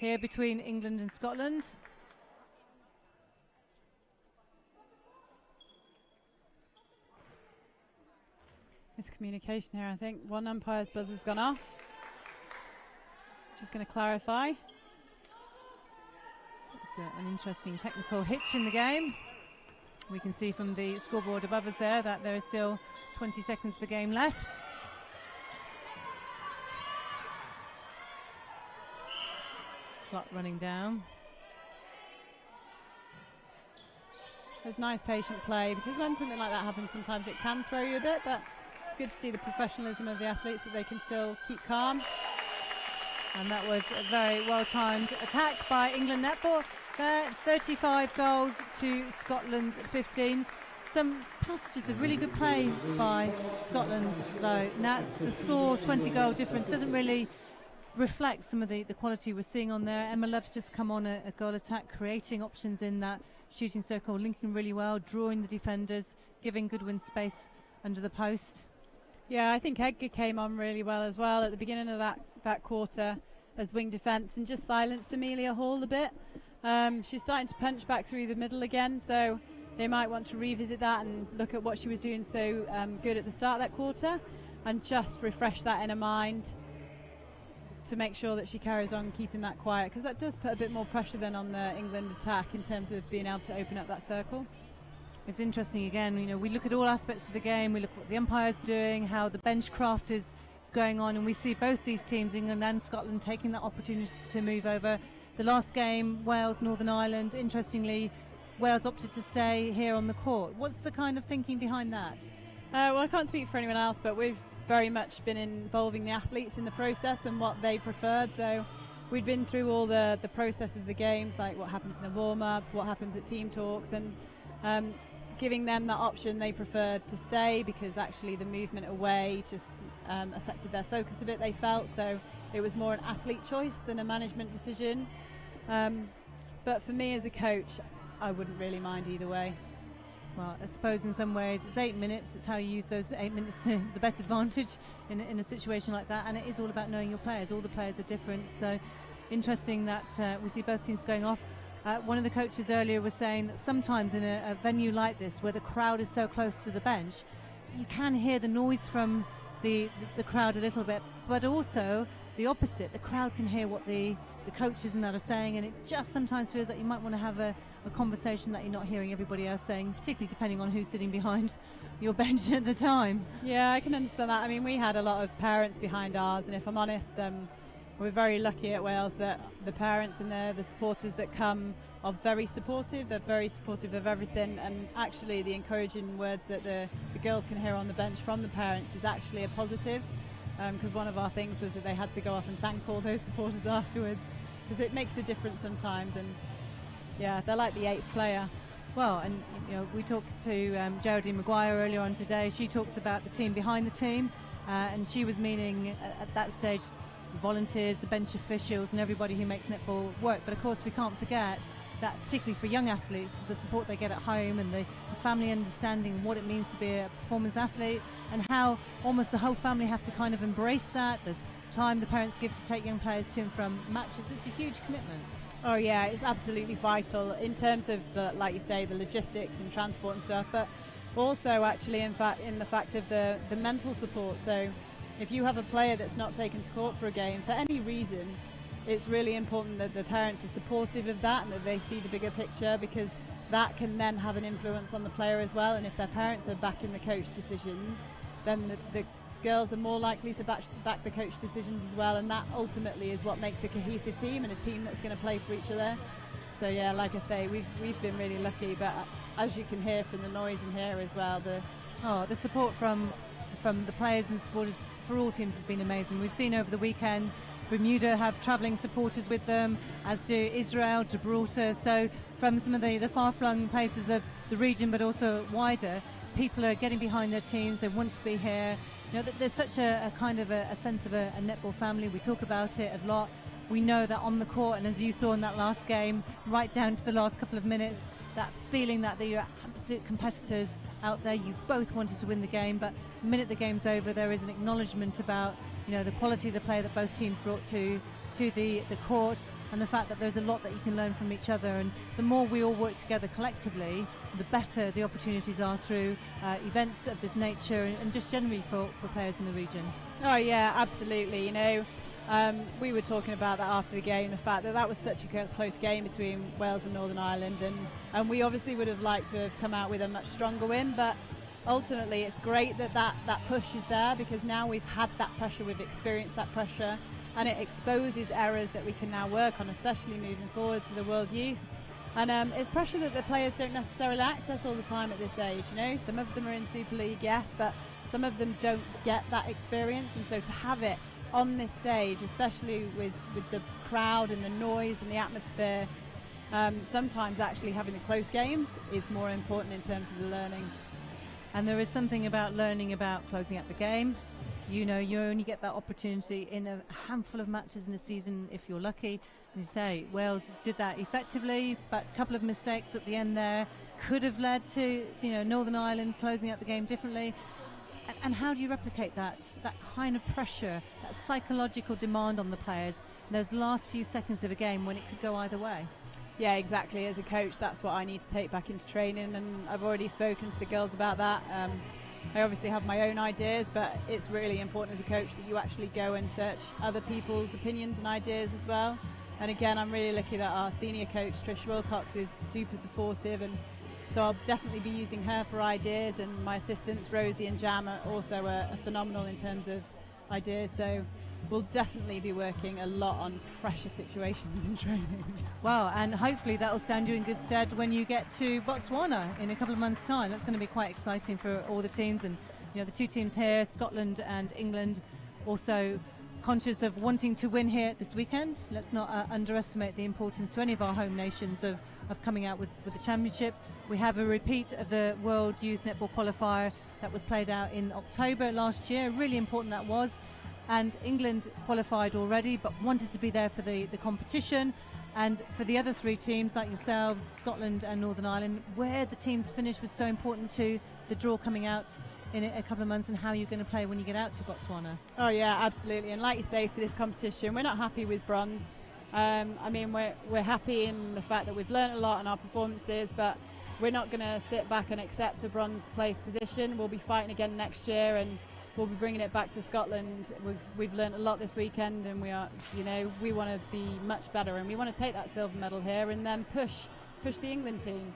here between England and Scotland. Miscommunication here, I think. One umpire's buzzer's gone off. Just going to clarify. It's an interesting technical hitch in the game. We can see from the scoreboard above us there that there is still 20 seconds of the game left. Clock running down. There's nice patient play, because when something like that happens, sometimes it can throw you a bit, but it's good to see the professionalism of the athletes, that they can still keep calm. And that was a very well-timed attack by England Netball. There, 35 goals to Scotland's 15. Some passages of really good play by Scotland, though. Nats, the score, 20-goal difference, doesn't really reflect some of the quality we're seeing on there. Emma Love's just come on a goal attack, creating options in that shooting circle, linking really well, drawing the defenders, giving Goodwin space under the post. Yeah, I think Edgar came on really well as well at the beginning of that quarter as wing defence, and just silenced Amelia Hall a bit. She's starting to punch back through the middle again, so they might want to revisit that and look at what she was doing so good at the start of that quarter and just refresh that in her mind to make sure that she carries on keeping that quiet, because that does put a bit more pressure then on the England attack in terms of being able to open up that circle. It's interesting again, we look at all aspects of the game, we look at what the umpire's doing, how the bench craft is going on, and we see both these teams, England and Scotland, taking that opportunity to move over. The last game, Wales, Northern Ireland, interestingly, Wales opted to stay here on the court. What's the kind of thinking behind that? Well, I can't speak for anyone else, but we've very much been involving the athletes in the process and what they preferred. So we'd been through all the processes of the games, like what happens in the warm-up, what happens at team talks, and giving them that option. They preferred to stay because actually the movement away just affected their focus a bit, they felt. So it was more an athlete choice than a management decision. But for me as a coach, I wouldn't really mind either way. Well, I suppose in some ways it's 8 minutes. It's how you use those 8 minutes to the best advantage in a situation like that. And it is all about knowing your players. All the players are different. So interesting that we see both teams going off. One of the coaches earlier was saying that sometimes in a venue like this, where the crowd is so close to the bench, you can hear the noise from the crowd a little bit, but also the opposite. The crowd can hear what the coaches and that are saying, and it just sometimes feels like you might want to have a conversation that you're not hearing everybody else saying, particularly depending on who's sitting behind your bench at the time. Yeah, I can understand that. I mean, we had a lot of parents behind ours, and if I'm honest, we're very lucky at Wales that the parents and the supporters that come are very supportive. They're very supportive of everything, and actually the encouraging words that the girls can hear on the bench from the parents is actually a positive, because one of our things was that they had to go off and thank all those supporters afterwards, because it makes a difference sometimes. And yeah, they're like the 8th player. Well, and we talked to Geraldine Maguire earlier on today. She talks about the team behind the team, and she was meaning at that stage the volunteers, the bench officials, and everybody who makes netball work. But of course we can't forget that, particularly for young athletes, the support they get at home and the family understanding what it means to be a performance athlete, and how almost the whole family have to kind of embrace that. There's time the parents give to take young players to and from matches. It's a huge commitment. Oh yeah, it's absolutely vital in terms of like you say, the logistics and transport and stuff, but also actually in the fact of the mental support. So if you have a player that's not taken to court for a game for any reason, it's really important that the parents are supportive of that and that they see the bigger picture, because that can then have an influence on the player as well. And if their parents are backing the coach decisions, then the girls are more likely to back the coach decisions as well, and that ultimately is what makes a cohesive team and a team that's going to play for each other. So yeah, like I say, we've been really lucky, but as you can hear from the noise in here as well, the support from the players and supporters for all teams has been amazing. We've seen over the weekend Bermuda have travelling supporters with them, as do Israel, Gibraltar. So from some of the far-flung places of the region, but also wider, people are getting behind their teams. They want to be here. There's such a kind of a sense of a netball family. We talk about it a lot. We know that on the court, and as you saw in that last game, right down to the last couple of minutes, that feeling that you're absolute competitors out there. You both wanted to win the game, but the minute the game's over, there is an acknowledgement about the quality of the play that both teams brought to the court, and the fact that there's a lot that you can learn from each other. And the more we all work together collectively, the better the opportunities are through events of this nature, and just generally for players in the region. Oh yeah, absolutely. We were talking about that after the game, the fact that was such a close game between Wales and Northern Ireland, and we obviously would have liked to have come out with a much stronger win, but ultimately it's great that push is there, because now we've had that pressure, we've experienced that pressure, and it exposes errors that we can now work on, especially moving forward to the World Youth. And it's pressure that the players don't necessarily access all the time at this age. Some of them are in Super League, yes, but some of them don't get that experience, and so to have it on this stage, especially with the crowd and the noise and the atmosphere, sometimes actually having the close games is more important in terms of the learning. And there is something about learning about closing out the game. You only get that opportunity in a handful of matches in a season if you're lucky. As you say, Wales did that effectively, but a couple of mistakes at the end there could have led to Northern Ireland closing out the game differently. And how do you replicate that kind of pressure, that psychological demand on the players in those last few seconds of a game when it could go either way? Yeah, exactly. As a coach, that's what I need to take back into training, and I've already spoken to the girls about that. I obviously have my own ideas, but it's really important as a coach that you actually go and search other people's opinions and ideas as well. And again, I'm really lucky that our senior coach, Trish Wilcox, is super supportive, and so I'll definitely be using her for ideas, and my assistants, Rosie and Jam, are also are phenomenal in terms of ideas. So we'll definitely be working a lot on pressure situations in training. Wow, and hopefully that will stand you in good stead when you get to Botswana in a couple of months' time. That's going to be quite exciting for all the teams, and you know, the two teams here, Scotland and England, also conscious of wanting to win here this weekend. Let's not underestimate the importance to any of our home nations of coming out with the championship. We have a repeat of the World Youth Netball Qualifier that was played out in October last year. Really important that was. And England qualified already but wanted to be there for the competition. And for the other three teams like yourselves, Scotland and Northern Ireland, where the teams finished was so important to the draw coming out in a couple of months and how you're going to play when you get out to Botswana. Oh yeah, absolutely. And like you say, for this competition, we're not happy with bronze. I mean, we're happy in the fact that we've learned a lot in our performances, but we're not going to sit back and accept a bronze place position. We'll be fighting again next year, and we'll be bringing it back to Scotland. We've learned a lot this weekend, and we want to be much better, and we want to take that silver medal here and then push the England team.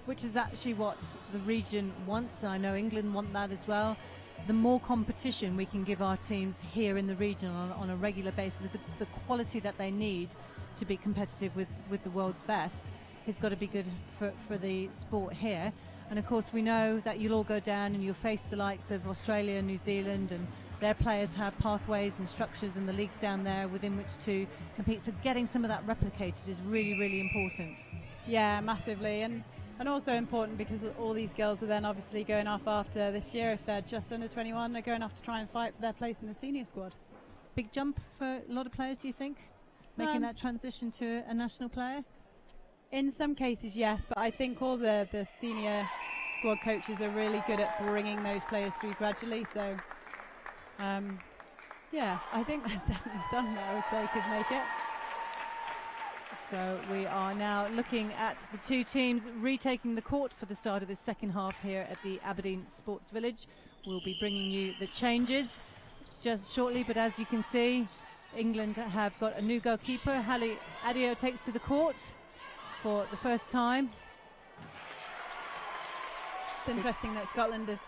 Which is actually what the region wants. I know England want that as well. The more competition we can give our teams here in the region on a regular basis, the quality that they need to be competitive with the world's best has got to be good for the sport here. And of course we know that you'll all go down and you'll face the likes of Australia and New Zealand, and their players have pathways and structures and the leagues down there within which to compete. So getting some of that replicated is really, really important. Yeah, massively. And also important because all these girls are then obviously going off after this year. If they're just under 21, they're going off to try and fight for their place in the senior squad. Big jump for a lot of players, do you think, making that transition to a national player? In some cases, yes, but I think all the senior squad coaches are really good at bringing those players through gradually. So, yeah, I think there's definitely some that I would say could make it. So we are now looking at the two teams retaking the court for the start of the second half here at the Aberdeen Sports Village. We'll be bringing you the changes just shortly, but as you can see, England have got a new goalkeeper. Hallie Adio takes to the court for the first time. It's interesting that Scotland have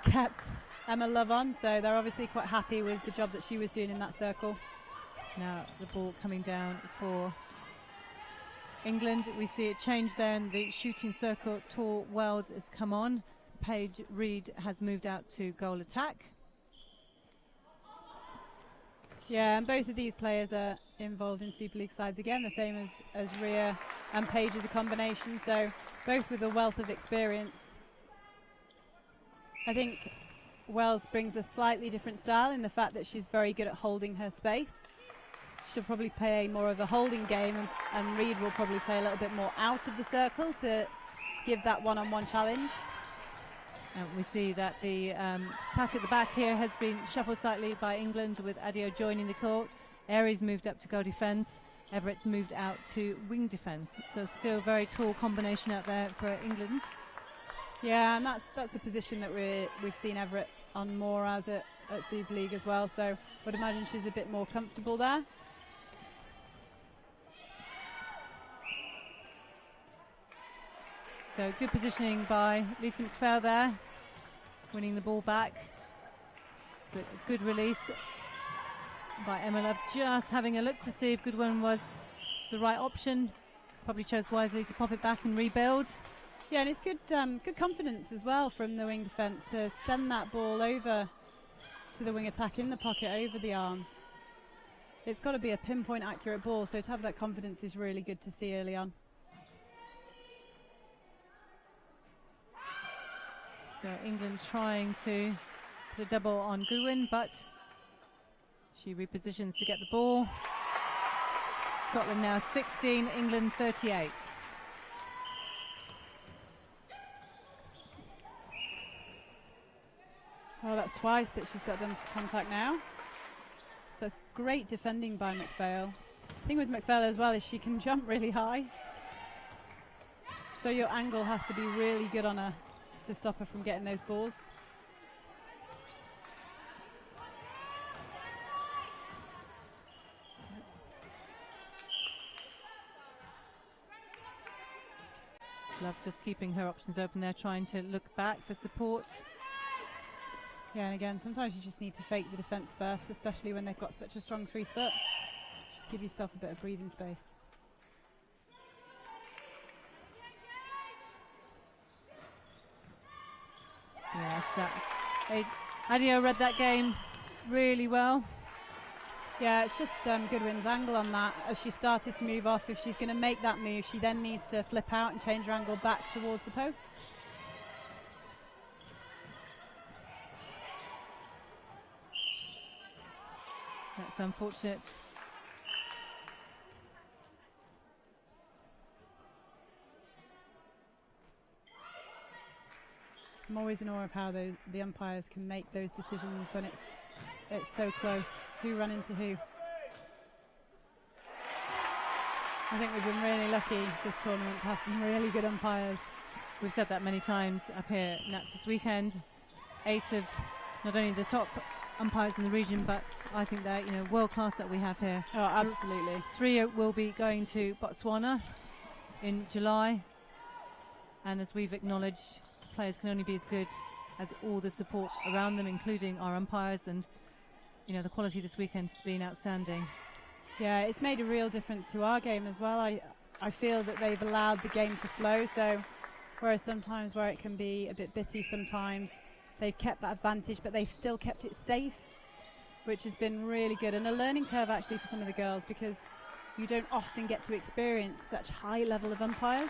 kept Emma Love on, so they're obviously quite happy with the job that she was doing in that circle. Now the ball coming down for England. We see a change there in the shooting circle. Tor Wells has come on. Paige Reed has moved out to goal attack. Yeah, and both of these players are involved in Super League sides again, the same as Rhea and Paige as a combination, so both with a wealth of experience. I think Wells brings a slightly different style in the fact that she's very good at holding her space. She'll probably play more of a holding game, and Reed will probably play a little bit more out of the circle to give that one-on-one challenge. And we see that the pack at the back here has been shuffled slightly by England, with Adio joining the court. Aries moved up to goal defence. Everett's moved out to wing defence. So still very tall combination out there for England. Yeah, and that's the position that we've seen Everett on more as at Super League as well. So I would imagine she's a bit more comfortable there. So good positioning by Lisa McPhail there, winning the ball back. So a good release by Emma Love, just having a look to see if Goodwin was the right option. Probably chose wisely to pop it back and rebuild. Yeah, and it's good confidence as well from the wing defence to send that ball over to the wing attack in the pocket over the arms. It's got to be a pinpoint accurate ball, so to have that confidence is really good to see early on. So England trying to put a double on Goodwin, but she repositions to get the ball. Scotland now 16, England 38. Oh, that's twice that she's got done contact now. So it's great defending by McPhail. thing with McFella as well is she can jump really high. So your angle has to be really good on her to stop her from getting those balls. Love just keeping her options open there, trying to look back for support. Yeah, and again, sometimes you just need to fake the defence first, especially when they've got such a strong 3 foot. Just give yourself a bit of breathing space. Yes, Adio read that game really well. Yeah, it's just Goodwin's angle on that. As she started to move off, if she's going to make that move, she then needs to flip out and change her angle back towards the post. That's unfortunate. I'm always in awe of how the umpires can make those decisions when it's so close. Who run into who? I think we've been really lucky this tournament to have some really good umpires. We've said that many times up here at Nats this weekend. 8 of not only the top umpires in the region, but I think they're world class that we have here. Oh, absolutely. 3 will be going to Botswana in July, and as we've acknowledged, players can only be as good as all the support around them, including our umpires, and the quality this weekend has been outstanding. Yeah, it's made a real difference to our game as well. I feel that they've allowed the game to flow, so whereas sometimes where it can be a bit bitty sometimes, they've kept that advantage, but they've still kept it safe, which has been really good, and a learning curve actually for some of the girls, because you don't often get to experience such high level of umpires.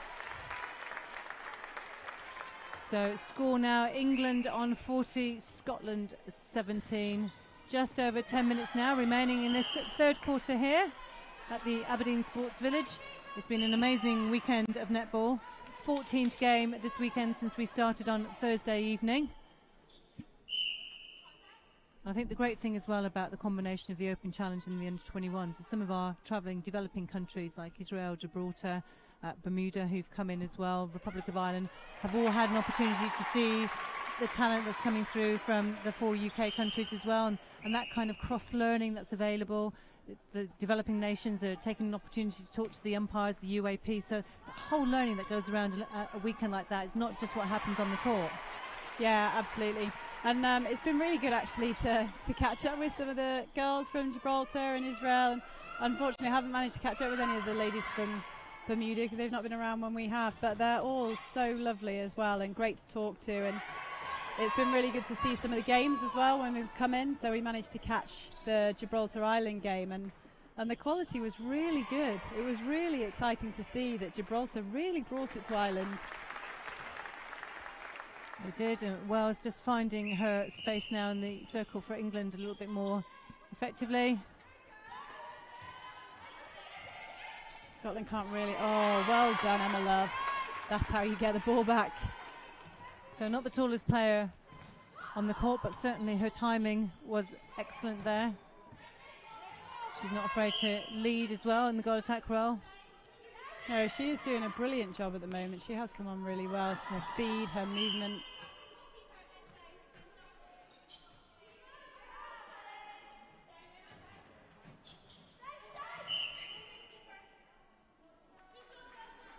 So score now, England on 40, Scotland 17. Just over 10 minutes now remaining in this third quarter here at the Aberdeen Sports Village. It's been an amazing weekend of netball. 14th game this weekend since we started on Thursday evening. I think the great thing as well about the combination of the Open Challenge and the Under-21s is some of our travelling developing countries like Israel, Gibraltar, Bermuda, who've come in as well, Republic of Ireland, have all had an opportunity to see the talent that's coming through from the 4 UK countries as well, and that kind of cross-learning that's available. The developing nations are taking an opportunity to talk to the umpires, the UAP, so the whole learning that goes around a weekend like that is not just what happens on the court. Yeah, absolutely. And it's been really good actually to catch up with some of the girls from Gibraltar and Israel, and unfortunately I haven't managed to catch up with any of the ladies from Bermuda because they've not been around when we have, but they're all so lovely as well and great to talk to, and it's been really good to see some of the games as well when we've come in. So we managed to catch the Gibraltar Island game, and the quality was really good. It was really exciting to see that Gibraltar really brought it to Ireland. They did, and Wells just finding her space now in the circle for England a little bit more effectively. Scotland can't really, oh, well done Emma Love. That's how you get the ball back. So not the tallest player on the court, but certainly her timing was excellent there. She's not afraid to lead as well in the goal attack role. No, she is doing a brilliant job at the moment. She has come on really well. Her speed, her movement.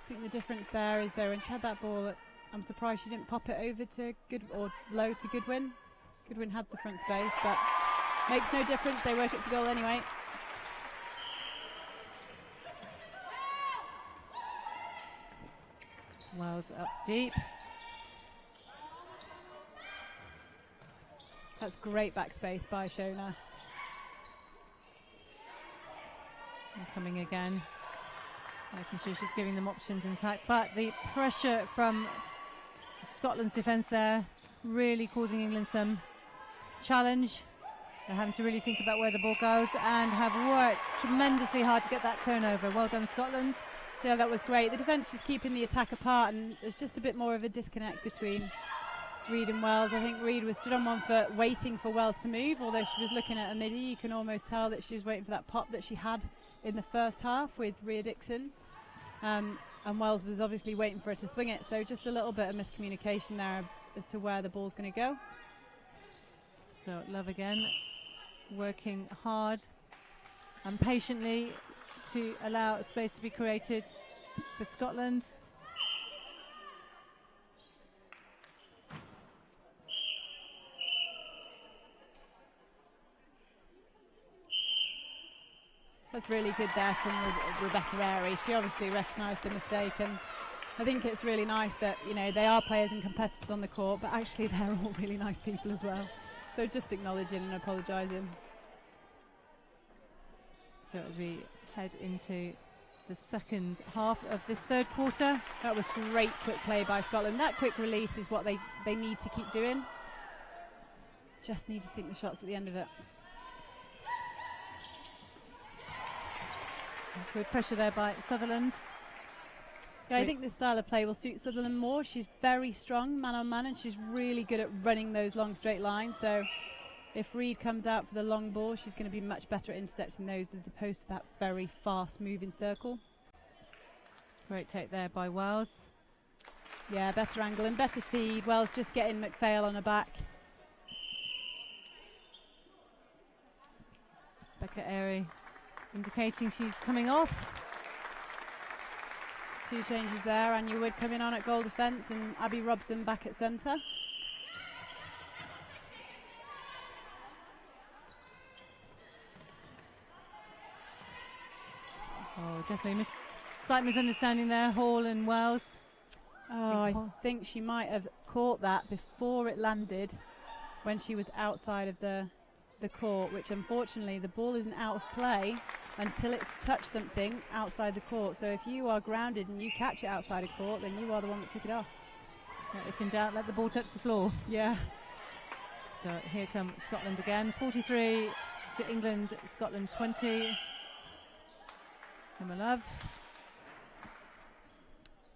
I think the difference there is though when she had that ball, I'm surprised she didn't pop it over to low to Goodwin. Goodwin had the front space, but makes no difference. They work it to goal anyway. Wells up deep. That's great backspace by Shona. And coming again. Making sure she's giving them options in attack. But the pressure from Scotland's defence there really causing England some challenge. They're having to really think about where the ball goes and have worked tremendously hard to get that turnover. Well done, Scotland. Yeah, that was great. The defence just keeping the attack apart, and there's just a bit more of a disconnect between Reed and Wells. I think Reed was stood on one foot waiting for Wells to move, although she was looking at a midi. You can almost tell that she was waiting for that pop that she had in the first half with Rhea Dixon. And Wells was obviously waiting for her to swing it, so just a little bit of miscommunication there as to where the ball's going to go. So Love again working hard and patiently to allow space to be created for Scotland. That's really good there from Rebecca Airy. She obviously recognised a mistake, and I think it's really nice that, you know, they are players and competitors on the court, but actually they're all really nice people as well. So just acknowledging and apologising. So as we head into the second half of this third quarter. That was great quick play by Scotland. That quick release is what they need to keep doing. Just need to sink the shots at the end of it. Good pressure there by Sutherland. Yeah, I think this style of play will suit Sutherland more. She's very strong man on man, and she's really good at running those long straight lines. So if Reed comes out for the long ball, she's going to be much better at intercepting those as opposed to that very fast moving circle. Great take there by Wells. Yeah, better angle and better feed. Wells just getting McPhail on her back. Becca Airy indicating she's coming off. Two changes there. Anya Wood coming on at goal defence and Abby Robson back at centre. Oh, definitely slight misunderstanding there, Hall and Wells. Oh, I think she might have caught that before it landed when she was outside of the court, which unfortunately the ball isn't out of play until it's touched something outside the court. So if you are grounded and you catch it outside of court, then you are the one that took it off. Yeah, if in doubt, let the ball touch the floor. Yeah. So here come Scotland again. 43 to England, Scotland 20. Emma Love.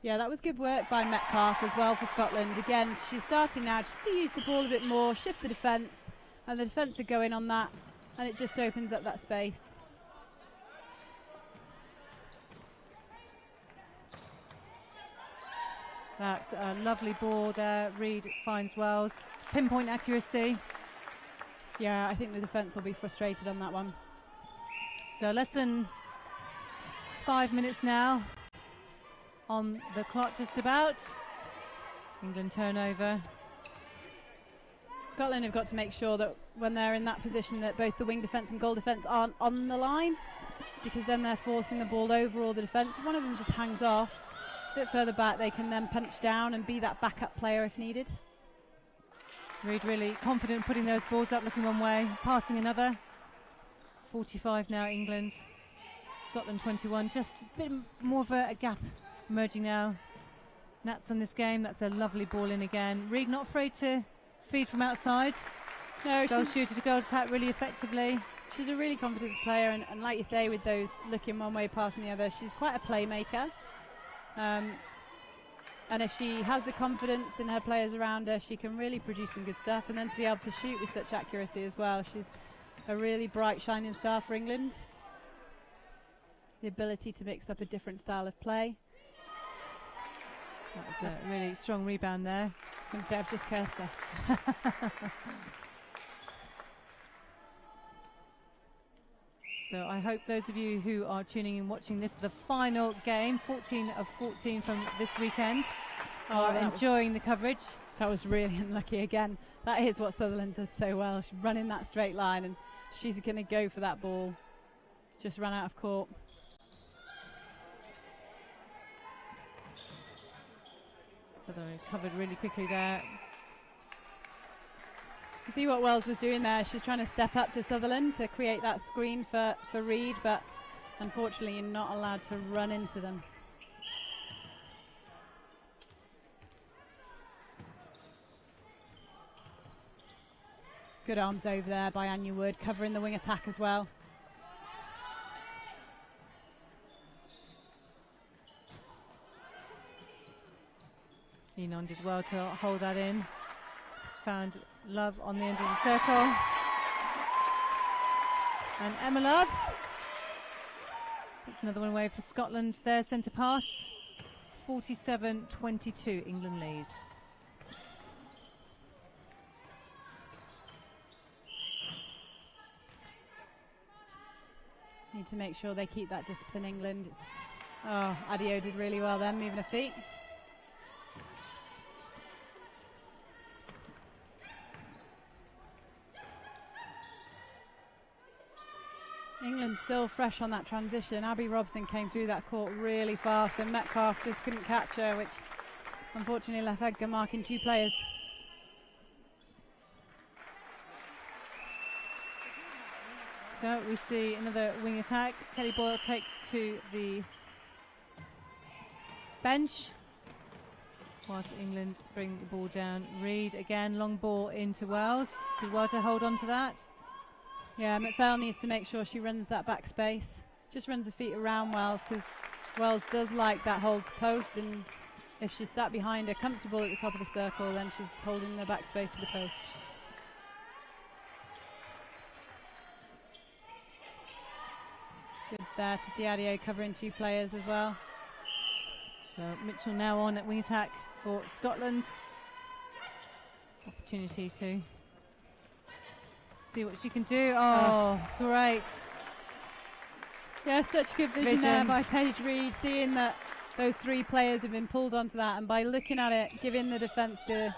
Yeah, that was good work by Metcalf as well for Scotland. Again, she's starting now just to use the ball a bit more, shift the defence, and the defence are going on that, and it just opens up that space. That's a lovely ball there. Reed finds Wells. Pinpoint accuracy. Yeah, I think the defence will be frustrated on that one. So less than 5 minutes now on the clock, just about. England turnover. Scotland have got to make sure that when they're in that position that both the wing defence and goal defence aren't on the line, because then they're forcing the ball over all the defence. If one of them just hangs off a bit further back, they can then punch down and be that backup player if needed. Reed really confident putting those balls up, looking one way, passing another. 45 now England. Scotland 21, just a bit more of a gap emerging now. Nats on this game, that's a lovely ball in again. Reed not afraid to feed from outside. No, goal shooter to goal attack really effectively. She's a really confident player, and like you say, with those looking one way, passing the other, she's quite a playmaker. And if she has the confidence in her players around her, she can really produce some good stuff, and then to be able to shoot with such accuracy as well. She's a really bright, shining star for England. The ability to mix up a different style of play. That was a really strong rebound there. I'm going to say I've just cursed her. So I hope those of you who are tuning in watching this, the final game, 14 of 14 from this weekend, are enjoying the coverage. That was really unlucky again. That is what Sutherland does so well. She's running that straight line and she's going to go for that ball. Just ran out of court. So they covered really quickly there. You see what Wells was doing there. She's trying to step up to Sutherland to create that screen for Reed, but unfortunately you're not allowed to run into them. Good arms over there by Anya Wood, covering the wing attack as well. Enon did well to hold that in. found Love on the end of the circle. And Emma Love. That's another one away for Scotland. Their centre pass. 47-22, England lead. Need to make sure they keep that discipline, England. Adio did really well then, moving her feet. England still fresh on that transition. Abby Robson came through that court really fast and Metcalf just couldn't catch her, which unfortunately left Edgar marking 2 players. So we see another wing attack. Kelly Boyle takes to the bench whilst England bring the ball down. Reid again, long ball into Wells. Did well to hold on to that. Yeah, McPhail needs to make sure she runs that back space. Just runs her feet around Wells, because Wells does like that hold to post, and if she's sat behind her comfortable at the top of the circle, then she's holding the back space to the post. Good there to see Adio covering 2 players as well. So Mitchell now on at wing attack for Scotland. Opportunity to see what she can do. Oh, great. Yeah, such good vision there by Paige Reid, seeing that those 3 players have been pulled onto that, and by looking at it, giving the defence the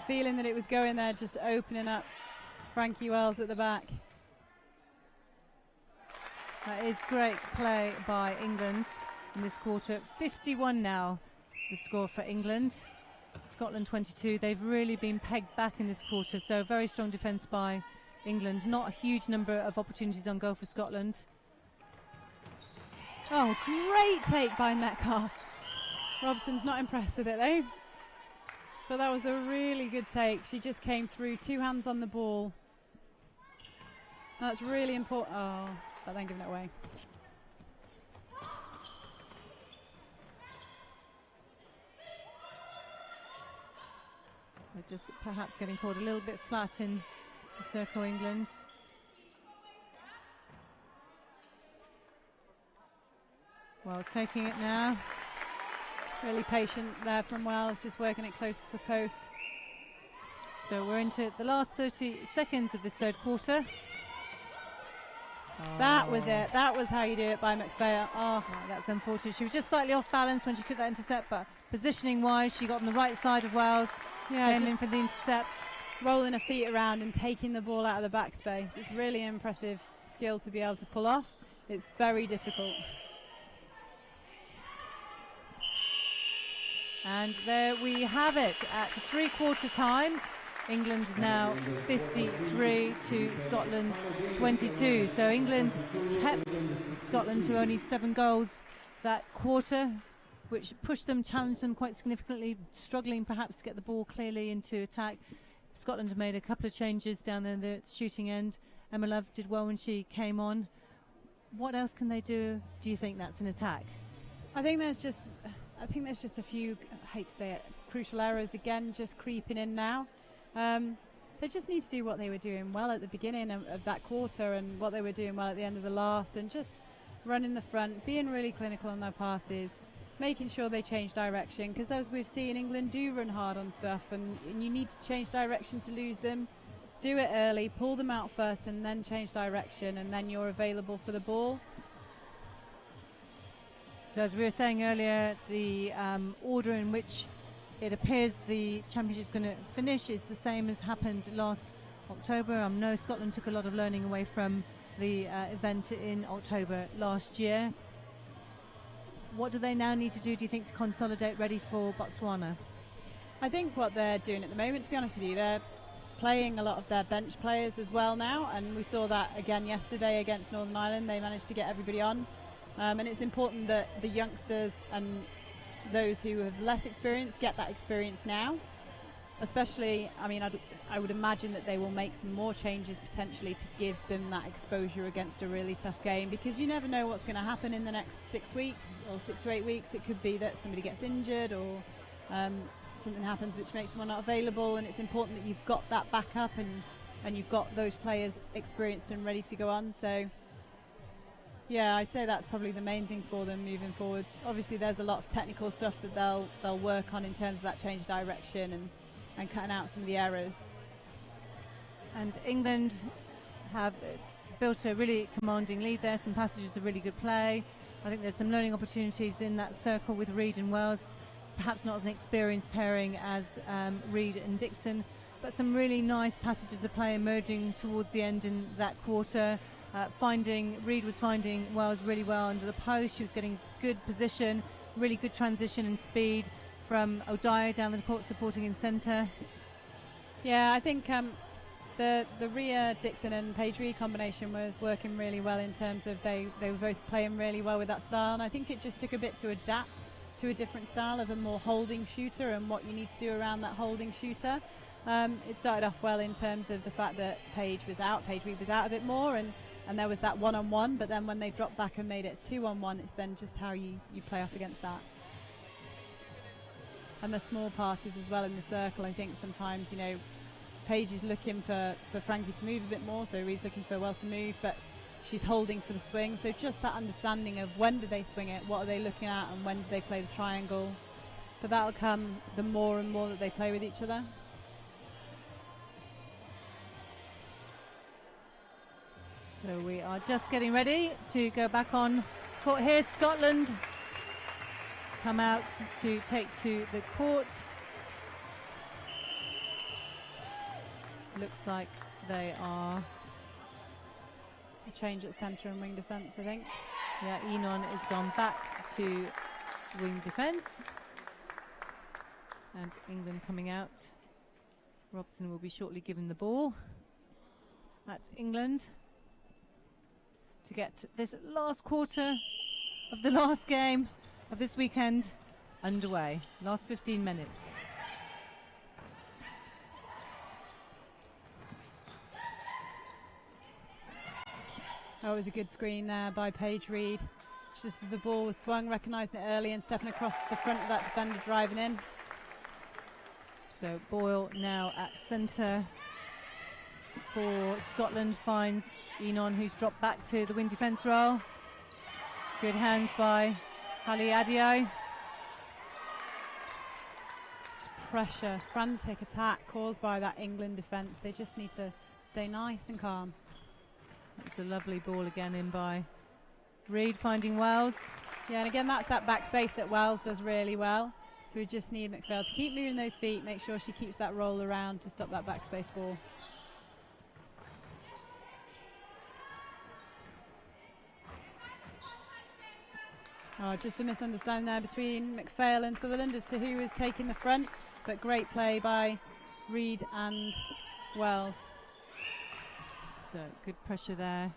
feeling that it was going there, just opening up Frankie Wells at the back. That is great play by England in this quarter. 51 now, the score for England. Scotland 22. They've really been pegged back in this quarter, so very strong defence by England. Not a huge number of opportunities on goal for Scotland. Oh, great take by Metcalf. Robson's not impressed with it though. But that was a really good take. She just came through, 2 hands on the ball. That's really important. Oh, but then giving it away. They're just perhaps getting caught a little bit flat in the circle, England. Wells taking it now. Really patient there from Wells, just working it close to the post. So we're into the last 30 seconds of this third quarter. That was it. That was how you do it by McPhail. Oh, that's unfortunate. She was just slightly off balance when she took that intercept, but positioning wise, she got on the right side of Wells. Yeah, came in for the intercept. Rolling her feet around and taking the ball out of the backspace. It's really impressive skill to be able to pull off. It's very difficult. And there we have it at 3/4 time. England now 53 to Scotland 22. So England kept Scotland to only 7 goals that quarter, which pushed them, challenged them quite significantly, struggling perhaps to get the ball clearly into attack. Scotland have made a couple of changes down there in the shooting end. Emma Love did well when she came on. What else can they do you think, that's an attack? I think there's just a few, I hate to say it, crucial errors again just creeping in now. They just need to do what they were doing well at the beginning of that quarter and what they were doing well at the end of the last, and just running the front, being really clinical on their passes, making sure they change direction, because as we've seen, England do run hard on stuff, and you need to change direction to lose them. Do it early, pull them out first, and then change direction, and then you're available for the ball. So as we were saying earlier, the order in which it appears the championship's going to finish is the same as happened last October. I know Scotland took a lot of learning away from the event in October last year. What do they now need to do you think, to consolidate ready for Botswana? I think what they're doing at the moment, to be honest with you, they're playing a lot of their bench players as well now, and we saw that again yesterday against Northern Ireland. They managed to get everybody on, and it's important that the youngsters and those who have less experience get that experience now. Especially, I mean, I would imagine that they will make some more changes potentially to give them that exposure against a really tough game, because you never know what's going to happen in the next 6 weeks or 6 to 8 weeks. It could be that somebody gets injured, or something happens which makes someone not available, and it's important that you've got that backup and you've got those players experienced and ready to go on. So yeah, I'd say that's probably the main thing for them moving forwards. Obviously there's a lot of technical stuff that they'll work on in terms of that change of direction and cutting out some of the errors. And England have built a really commanding lead there, some passages of really good play. I think there's some learning opportunities in that circle with Reid and Wells, perhaps not as an experienced pairing as Reid and Dixon, but some really nice passages of play emerging towards the end in that quarter. Reid was finding Wells really well under the post. She was getting good position, really good transition and speed from O'Dyer down the court supporting in centre. Yeah, I think the Rhea Dixon and Paige Reid combination was working really well in terms of they were both playing really well with that style, and I think it just took a bit to adapt to a different style of a more holding shooter and what you need to do around that holding shooter. It started off well in terms of the fact that Paige Reid was out a bit more, and there was that one-on-one, but then when they dropped back and made it 2-on-1, it's then just how you play off against that. And the small passes as well in the circle, I think sometimes, Paige is looking for Frankie to move a bit more, so Reid's looking for Wells to move, but she's holding for the swing. So just that understanding of when do they swing it, what are they looking at, and when do they play the triangle. But that'll come the more and more that they play with each other. So we are just getting ready to go back on court here. Scotland come out to take to the court. Looks like they are a change at centre and wing defence, I think. Yeah, Enon has gone back to wing defence. And England coming out. Robson will be shortly given the ball at England to get this last quarter of the last game of this weekend underway. Last 15 minutes. Oh, it was a good screen there by Paige Reid. Just as the ball was swung, recognising it early and stepping across the front of that defender driving in. So Boyle now at centre for Scotland, finds Enon, who's dropped back to the wing defence role. Good hands by Hallie Adio. Pressure, frantic attack caused by that England defence. They just need to stay nice and calm. It's a lovely ball again in by Reid, finding Wells. Yeah, and again, that's that backspace that Wells does really well. So we just need McPhail to keep moving those feet, make sure she keeps that roll around to stop that backspace ball. Oh, just a misunderstanding there between McPhail and Sutherland as to who is taking the front, but great play by Reid and Wells. So good pressure there.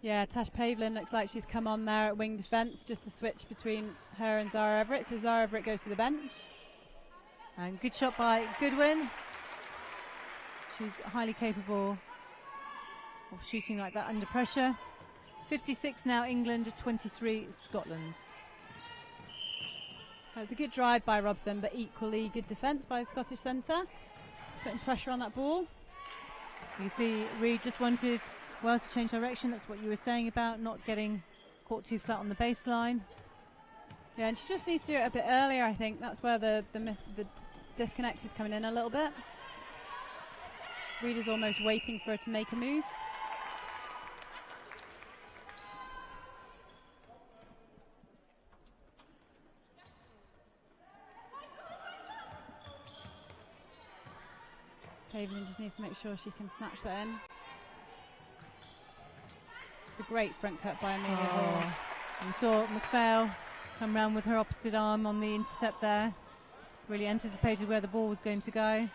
Yeah, Tash Pavlin looks like she's come on there at wing defence, just a switch between her and Zara Everett. So Zara Everett goes to the bench. And good shot by Goodwin. She's highly capable of shooting like that under pressure. 56 now England, 23 Scotland. It was a good drive by Robson, but equally good defence by the Scottish centre. Putting pressure on that ball. You see Reid just wanted Wells to change direction. That's what you were saying about not getting caught too flat on the baseline. Yeah, and she just needs to do it a bit earlier, I think. That's where the disconnect is coming in a little bit. Reid is almost waiting for her to make a move. Pavlin just needs to make sure she can snatch that in. It's a great front cut by Amelia Hall. We saw McPhail come round with her opposite arm on the intercept there. Really anticipated where the ball was going to go.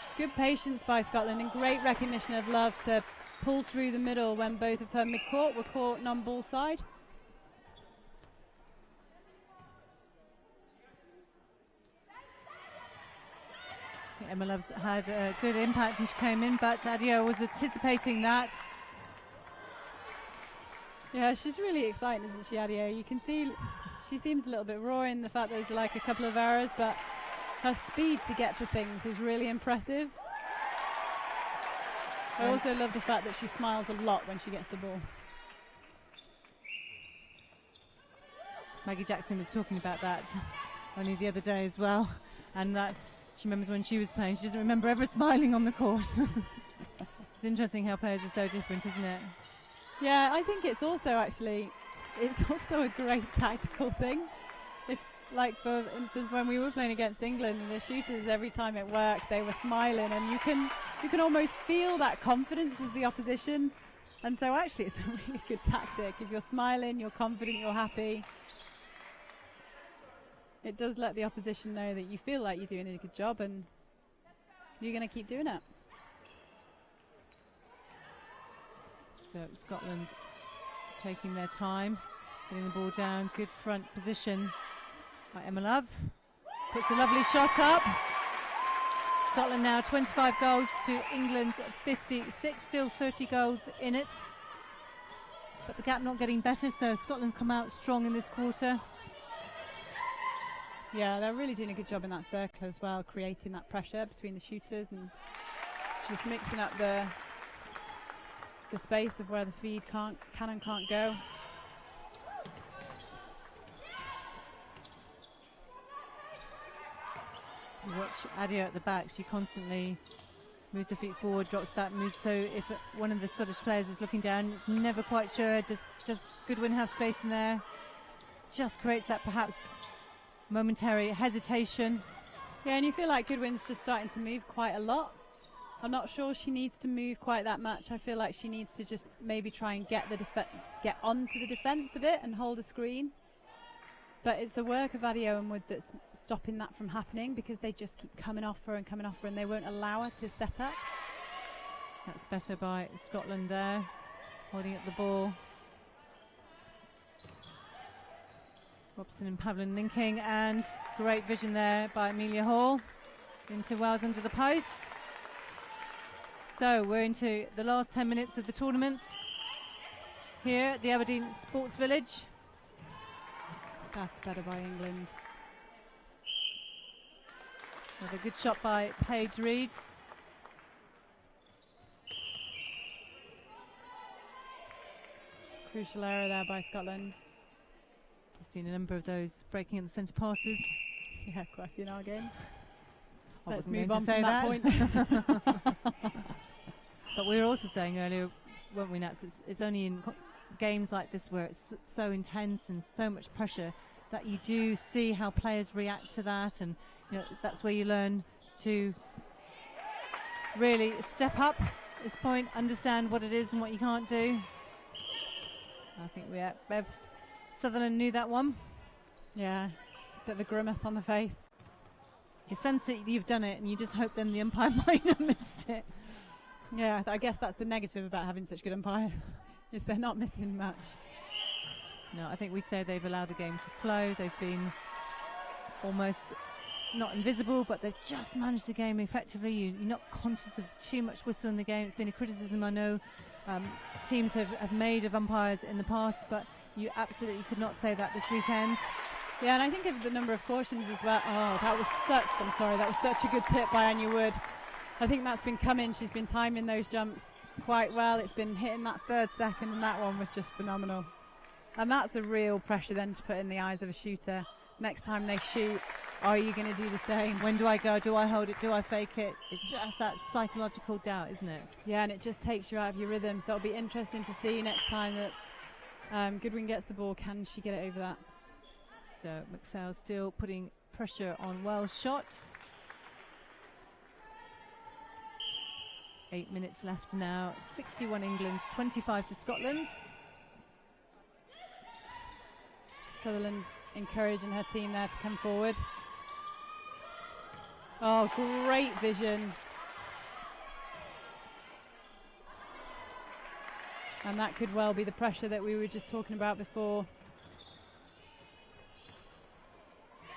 It's good patience by Scotland and great recognition of Love to pull through the middle when both of her mid-court were caught non-ball side. Emma Love's had a good impact when she came in, but Adio was anticipating that. Yeah, she's really exciting, isn't she, Adio? You can see she seems a little bit raw in the fact that there's like a couple of errors, but her speed to get to things is really impressive. I also love the fact that she smiles a lot when she gets the ball. Maggie Jackson was talking about that only the other day as well, and that she remembers when she was playing, she doesn't remember ever smiling on the court. It's interesting how players are so different, isn't it? Yeah, I think it's also a great tactical thing. If, like, for instance, when we were playing against England, the shooters, every time it worked, they were smiling, and you can almost feel that confidence as the opposition. And so actually it's a really good tactic. If you're smiling, you're confident, you're happy, it does let the opposition know that you feel like you're doing a good job and you're going to keep doing it. So Scotland taking their time, getting the ball down. Good front position by Emma Love. Puts a lovely shot up. Scotland now 25 goals to England 56. Still 30 goals in it. But the gap not getting better, so Scotland come out strong in this quarter. Yeah, they're really doing a good job in that circle as well, creating that pressure between the shooters and just mixing up the space of where the feed can and can't go. You watch Adio at the back, she constantly moves her feet forward, drops back, moves, so if one of the Scottish players is looking down, never quite sure, does Goodwin have space in there? Just creates that perhaps momentary hesitation. Yeah, and you feel like Goodwin's just starting to move quite a lot. I'm not sure she needs to move quite that much. I feel like she needs to just maybe try and get onto the defence a bit and hold a screen. But it's the work of Adio and Wood that's stopping that from happening, because they just keep coming off her and they won't allow her to set up. That's better by Scotland there, holding up the ball. Robson and Pavlin linking, and great vision there by Amelia Hall into Wells under the post. So we're into the last 10 minutes of the tournament here at the Aberdeen Sports Village. That's better by England. Another good shot by Paige Reed. Crucial error there by Scotland. We've seen a number of those breaking in the centre passes. Yeah, quite a few in our game. Let's move on from that point. But we were also saying earlier, weren't we, Nats, it's only in games like this where it's so intense and so much pressure that you do see how players react to that, and you know, that's where you learn to really step up at this point, understand what it is and what you can't do. I think Bev Sutherland knew that one. Yeah, bit of a grimace on the face. You sense it, you've done it, and you just hope then the umpire might have missed it. Yeah, I guess that's the negative about having such good umpires, is they're not missing much. No, I think we'd say they've allowed the game to flow. They've been almost not invisible, but they've just managed the game effectively. You're not conscious of too much whistle in the game. It's been a criticism I know teams have made of umpires in the past, but you absolutely could not say that this weekend. Yeah, and I think of the number of cautions as well. Oh, that was such a good tip by Anya Wood. I think that's been coming. She's been timing those jumps quite well. It's been hitting that third second, and that one was just phenomenal. And that's a real pressure then to put in the eyes of a shooter. Next time they shoot, are you going to do the same? When do I go? Do I hold it? Do I fake it? It's just that psychological doubt, isn't it? Yeah, and it just takes you out of your rhythm. So it'll be interesting to see next time that Goodwin gets the ball. Can she get it over that? So McPhail still putting pressure on Wells' shot. 8 minutes left now. 61 England, 25 to Scotland. Sutherland encouraging her team there to come forward. Oh, great vision. And that could well be the pressure that we were just talking about before.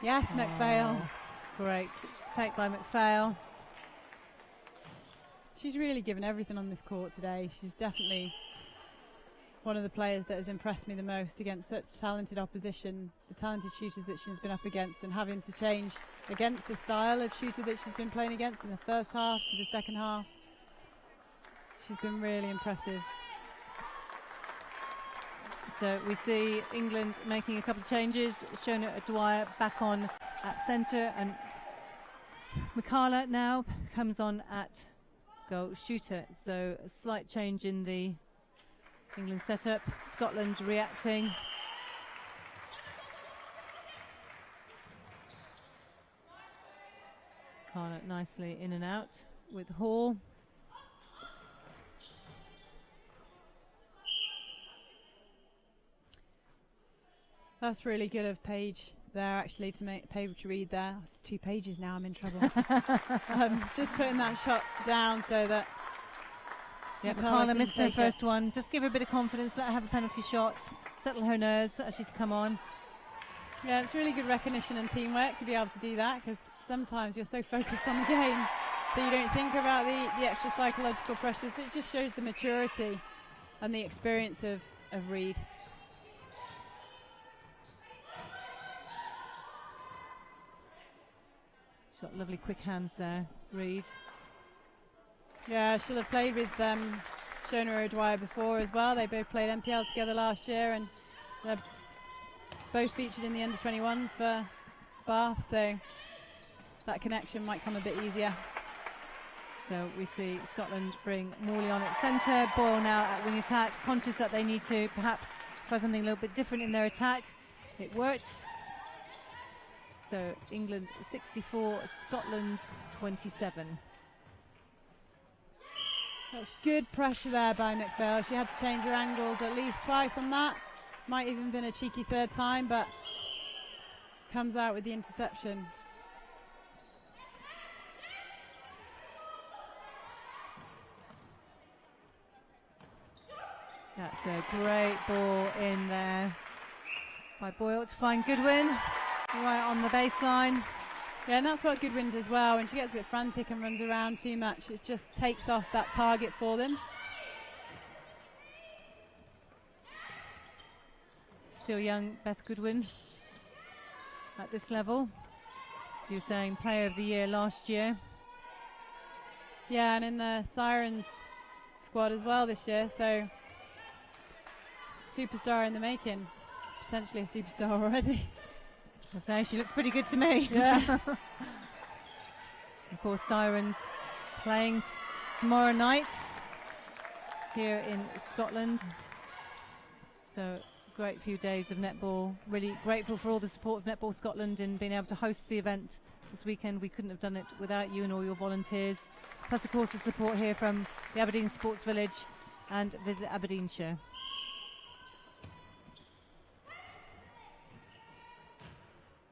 Yes, McPhail. Great take by McPhail. She's really given everything on this court today. She's definitely one of the players that has impressed me the most against such talented opposition, the talented shooters that she's been up against, and having to change against the style of shooter that she's been playing against in the first half to the second half. She's been really impressive. So we see England making a couple of changes. Shona Dwyer back on at centre, and Mikala now comes on at goal shooter. So a slight change in the England setup. Scotland reacting. Mikala nicely in and out with Hall. That's really good of Paige there, actually, to make Paige read there. Oh, it's 2 pages now, I'm in trouble. Just putting that shot down so that... Yeah, Mikala missed her first one. Just give her a bit of confidence, let her have a penalty shot, settle her nerves as she's come on. Yeah, it's really good recognition and teamwork to be able to do that, because sometimes you're so focused on the game that you don't think about the extra psychological pressures. So it just shows the maturity and the experience of Reid. She's got lovely quick hands there, Reid. Yeah, she'll have played with Shona O'Dwyer before as well. They both played NPL together last year, and they're both featured in the under-21s for Bath, so that connection might come a bit easier. So we see Scotland bring Morley on at centre, Boyle now at wing attack, conscious that they need to perhaps try something a little bit different in their attack. It worked. So England 64, Scotland 27. That's good pressure there by McPhail. She had to change her angles at least twice on that. Might even been a cheeky third time, but comes out with the interception. That's a great ball in there by Boyle to find Goodwin. Right on the baseline. Yeah, and that's what Goodwin does well. When she gets a bit frantic and runs around too much, it just takes off that target for them. Still young Beth Goodwin at this level. So you're saying Player of the Year last year. Yeah, and in the Sirens squad as well this year, so superstar in the making. Potentially a superstar already. I say she looks pretty good to me. Yeah. Of course, Sirens playing tomorrow night here in Scotland. So great few days of netball. Really grateful for all the support of Netball Scotland in being able to host the event this weekend. We couldn't have done it without you and all your volunteers. Plus, of course, the support here from the Aberdeen Sports Village and Visit Aberdeenshire.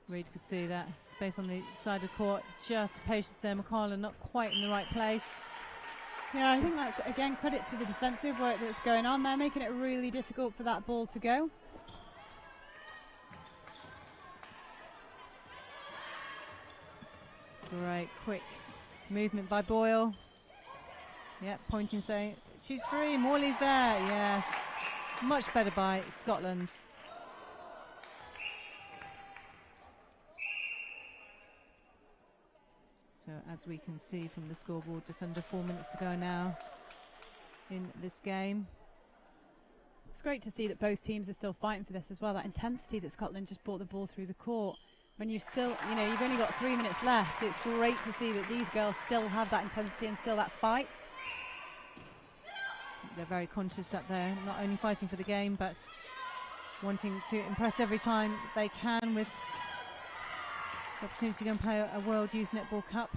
Reid could see that space on the side of the court, just patience there. Mikala not quite in the right place. Yeah, I think that's, again, credit to the defensive work that's going on. They're making it really difficult for that ball to go. Great, quick movement by Boyle. Yeah, pointing, saying she's free. Morley's there. Yes, much better by Scotland. So as we can see from the scoreboard, just under 4 minutes to go now in this game. It's great to see that both teams are still fighting for this as well. That intensity that Scotland just brought the ball through the court. When you've still, you've only got 3 minutes left, it's great to see that these girls still have that intensity and still that fight. They're very conscious that they're not only fighting for the game, but wanting to impress every time they can with the opportunity to go and play a World Youth Netball Cup.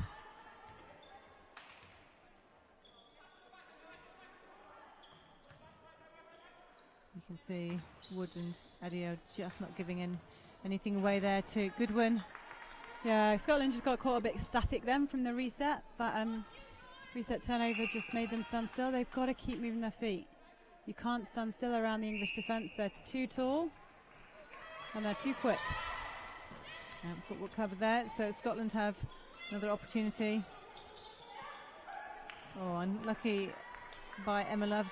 You can see Wood and Adio just not giving anything away there to Goodwin. Yeah, Scotland just got caught a bit static then from the reset. That reset turnover just made them stand still. They've got to keep moving their feet. You can't stand still around the English defence. They're too tall and they're too quick. Footwork cover there, so Scotland have another opportunity. Oh, unlucky by Emma Love.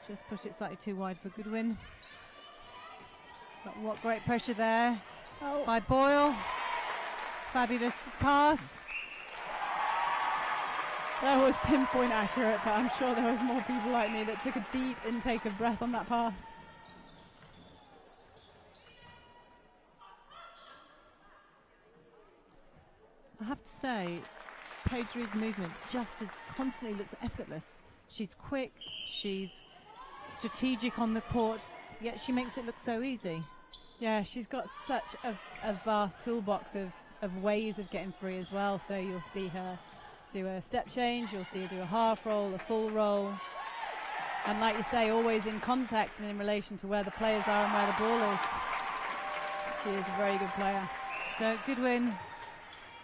Just pushed it slightly too wide for Goodwin. But what great pressure there by Boyle. Fabulous pass. That was pinpoint accurate, but I'm sure there was more people like me that took a deep intake of breath on that pass. I have to say, Paige Reed's movement just as constantly looks effortless. She's quick, she's strategic on the court, yet she makes it look so easy. Yeah, she's got such a vast toolbox of ways of getting free as well. So you'll see her do a step change, you'll see her do a half roll, a full roll. And like you say, always in context and in relation to where the players are and where the ball is. She is a very good player. So Goodwin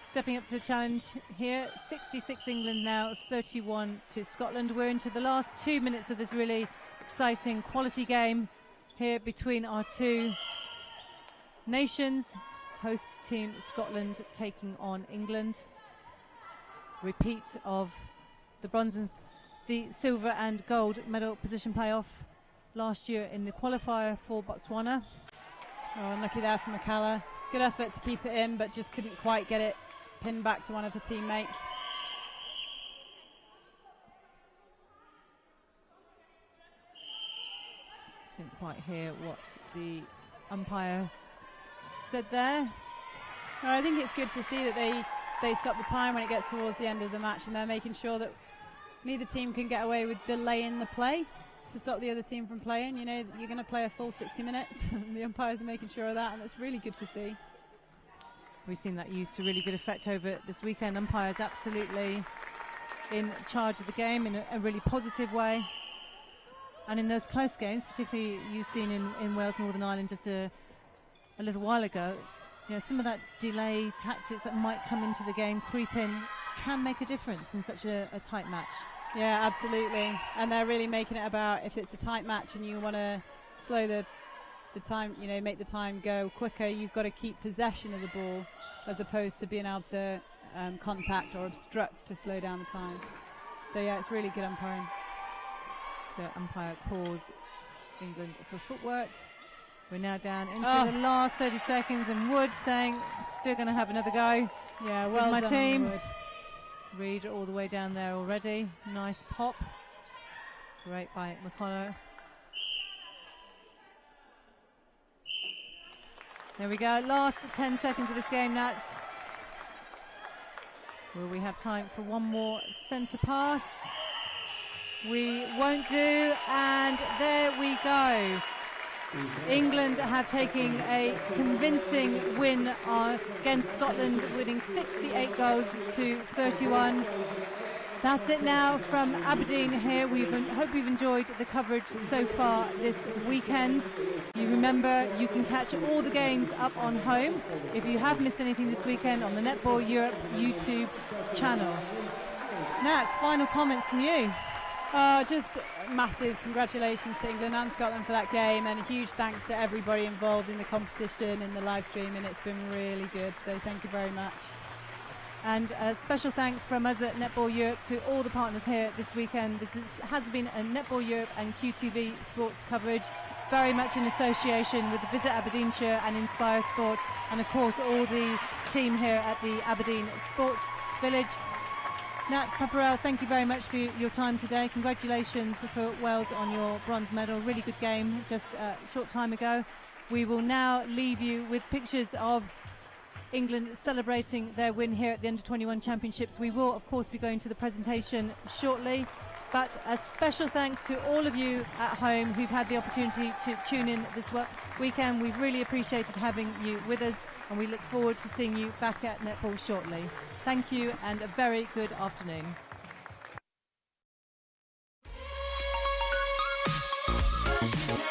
stepping up to the challenge here. 66 England now, 31 to Scotland. We're into the last 2 minutes of this really exciting quality game here between our two nations. Host team Scotland taking on England. Repeat of the bronze and the silver and gold medal position playoff last year in the qualifier for Botswana. Oh, unlucky there from McCalla. Good effort to keep it in, but just couldn't quite get it pinned back to one of her teammates. Didn't quite hear what the umpire said there. No, I think it's good to see that they stop the time when it gets towards the end of the match, and they're making sure that neither team can get away with delaying the play to stop the other team from playing. You know, you're going to play a full 60 minutes and the umpires are making sure of that, and that's really good to see. We've seen that used to really good effect over this weekend. Umpires absolutely in charge of the game in a really positive way. And in those close games, particularly you've seen in Wales, Northern Ireland just a little while ago, you know, some of that delay tactics that might come into the game, creep in, can make a difference in such a tight match. Yeah, absolutely. And they're really making it about, if it's a tight match and you want to slow the time, you know, make the time go quicker, you've got to keep possession of the ball as opposed to being able to contact or obstruct to slow down the time. So yeah, it's really good umpiring. So umpire calls England for footwork. We're now down into the last 30 seconds, and Wood saying still going to have another go. Yeah, well my done, team. Wood. Reed all the way down there already. Nice pop. Great by McConnell. There we go. Last 10 seconds of this game, Nats. Will we have time for one more centre pass? We won't do, and there we go. England have taken a convincing win against Scotland, winning 68 goals to 31. That's it now from Aberdeen here. Hope you've enjoyed the coverage so far this weekend. You remember you can catch all the games up on home if you have missed anything this weekend on the Netball Europe YouTube channel. Nats, final comments from you. Just massive congratulations to England and Scotland for that game, and a huge thanks to everybody involved in the competition and the live stream, and it's been really good, so thank you very much. And a special thanks from us at Netball Europe to all the partners here this weekend. This has been a Netball Europe and QTV sports coverage, very much in association with the Visit Aberdeenshire and Inspire Sport, and of course all the team here at the Aberdeen Sports Village. Nats Paparel, thank you very much for your time today. Congratulations for Wales on your bronze medal. Really good game just a short time ago. We will now leave you with pictures of England celebrating their win here at the Under-21 Championships. We will, of course, be going to the presentation shortly. But a special thanks to all of you at home who've had the opportunity to tune in this weekend. We've really appreciated having you with us, and we look forward to seeing you back at Netball shortly. Thank you, and a very good afternoon. Touch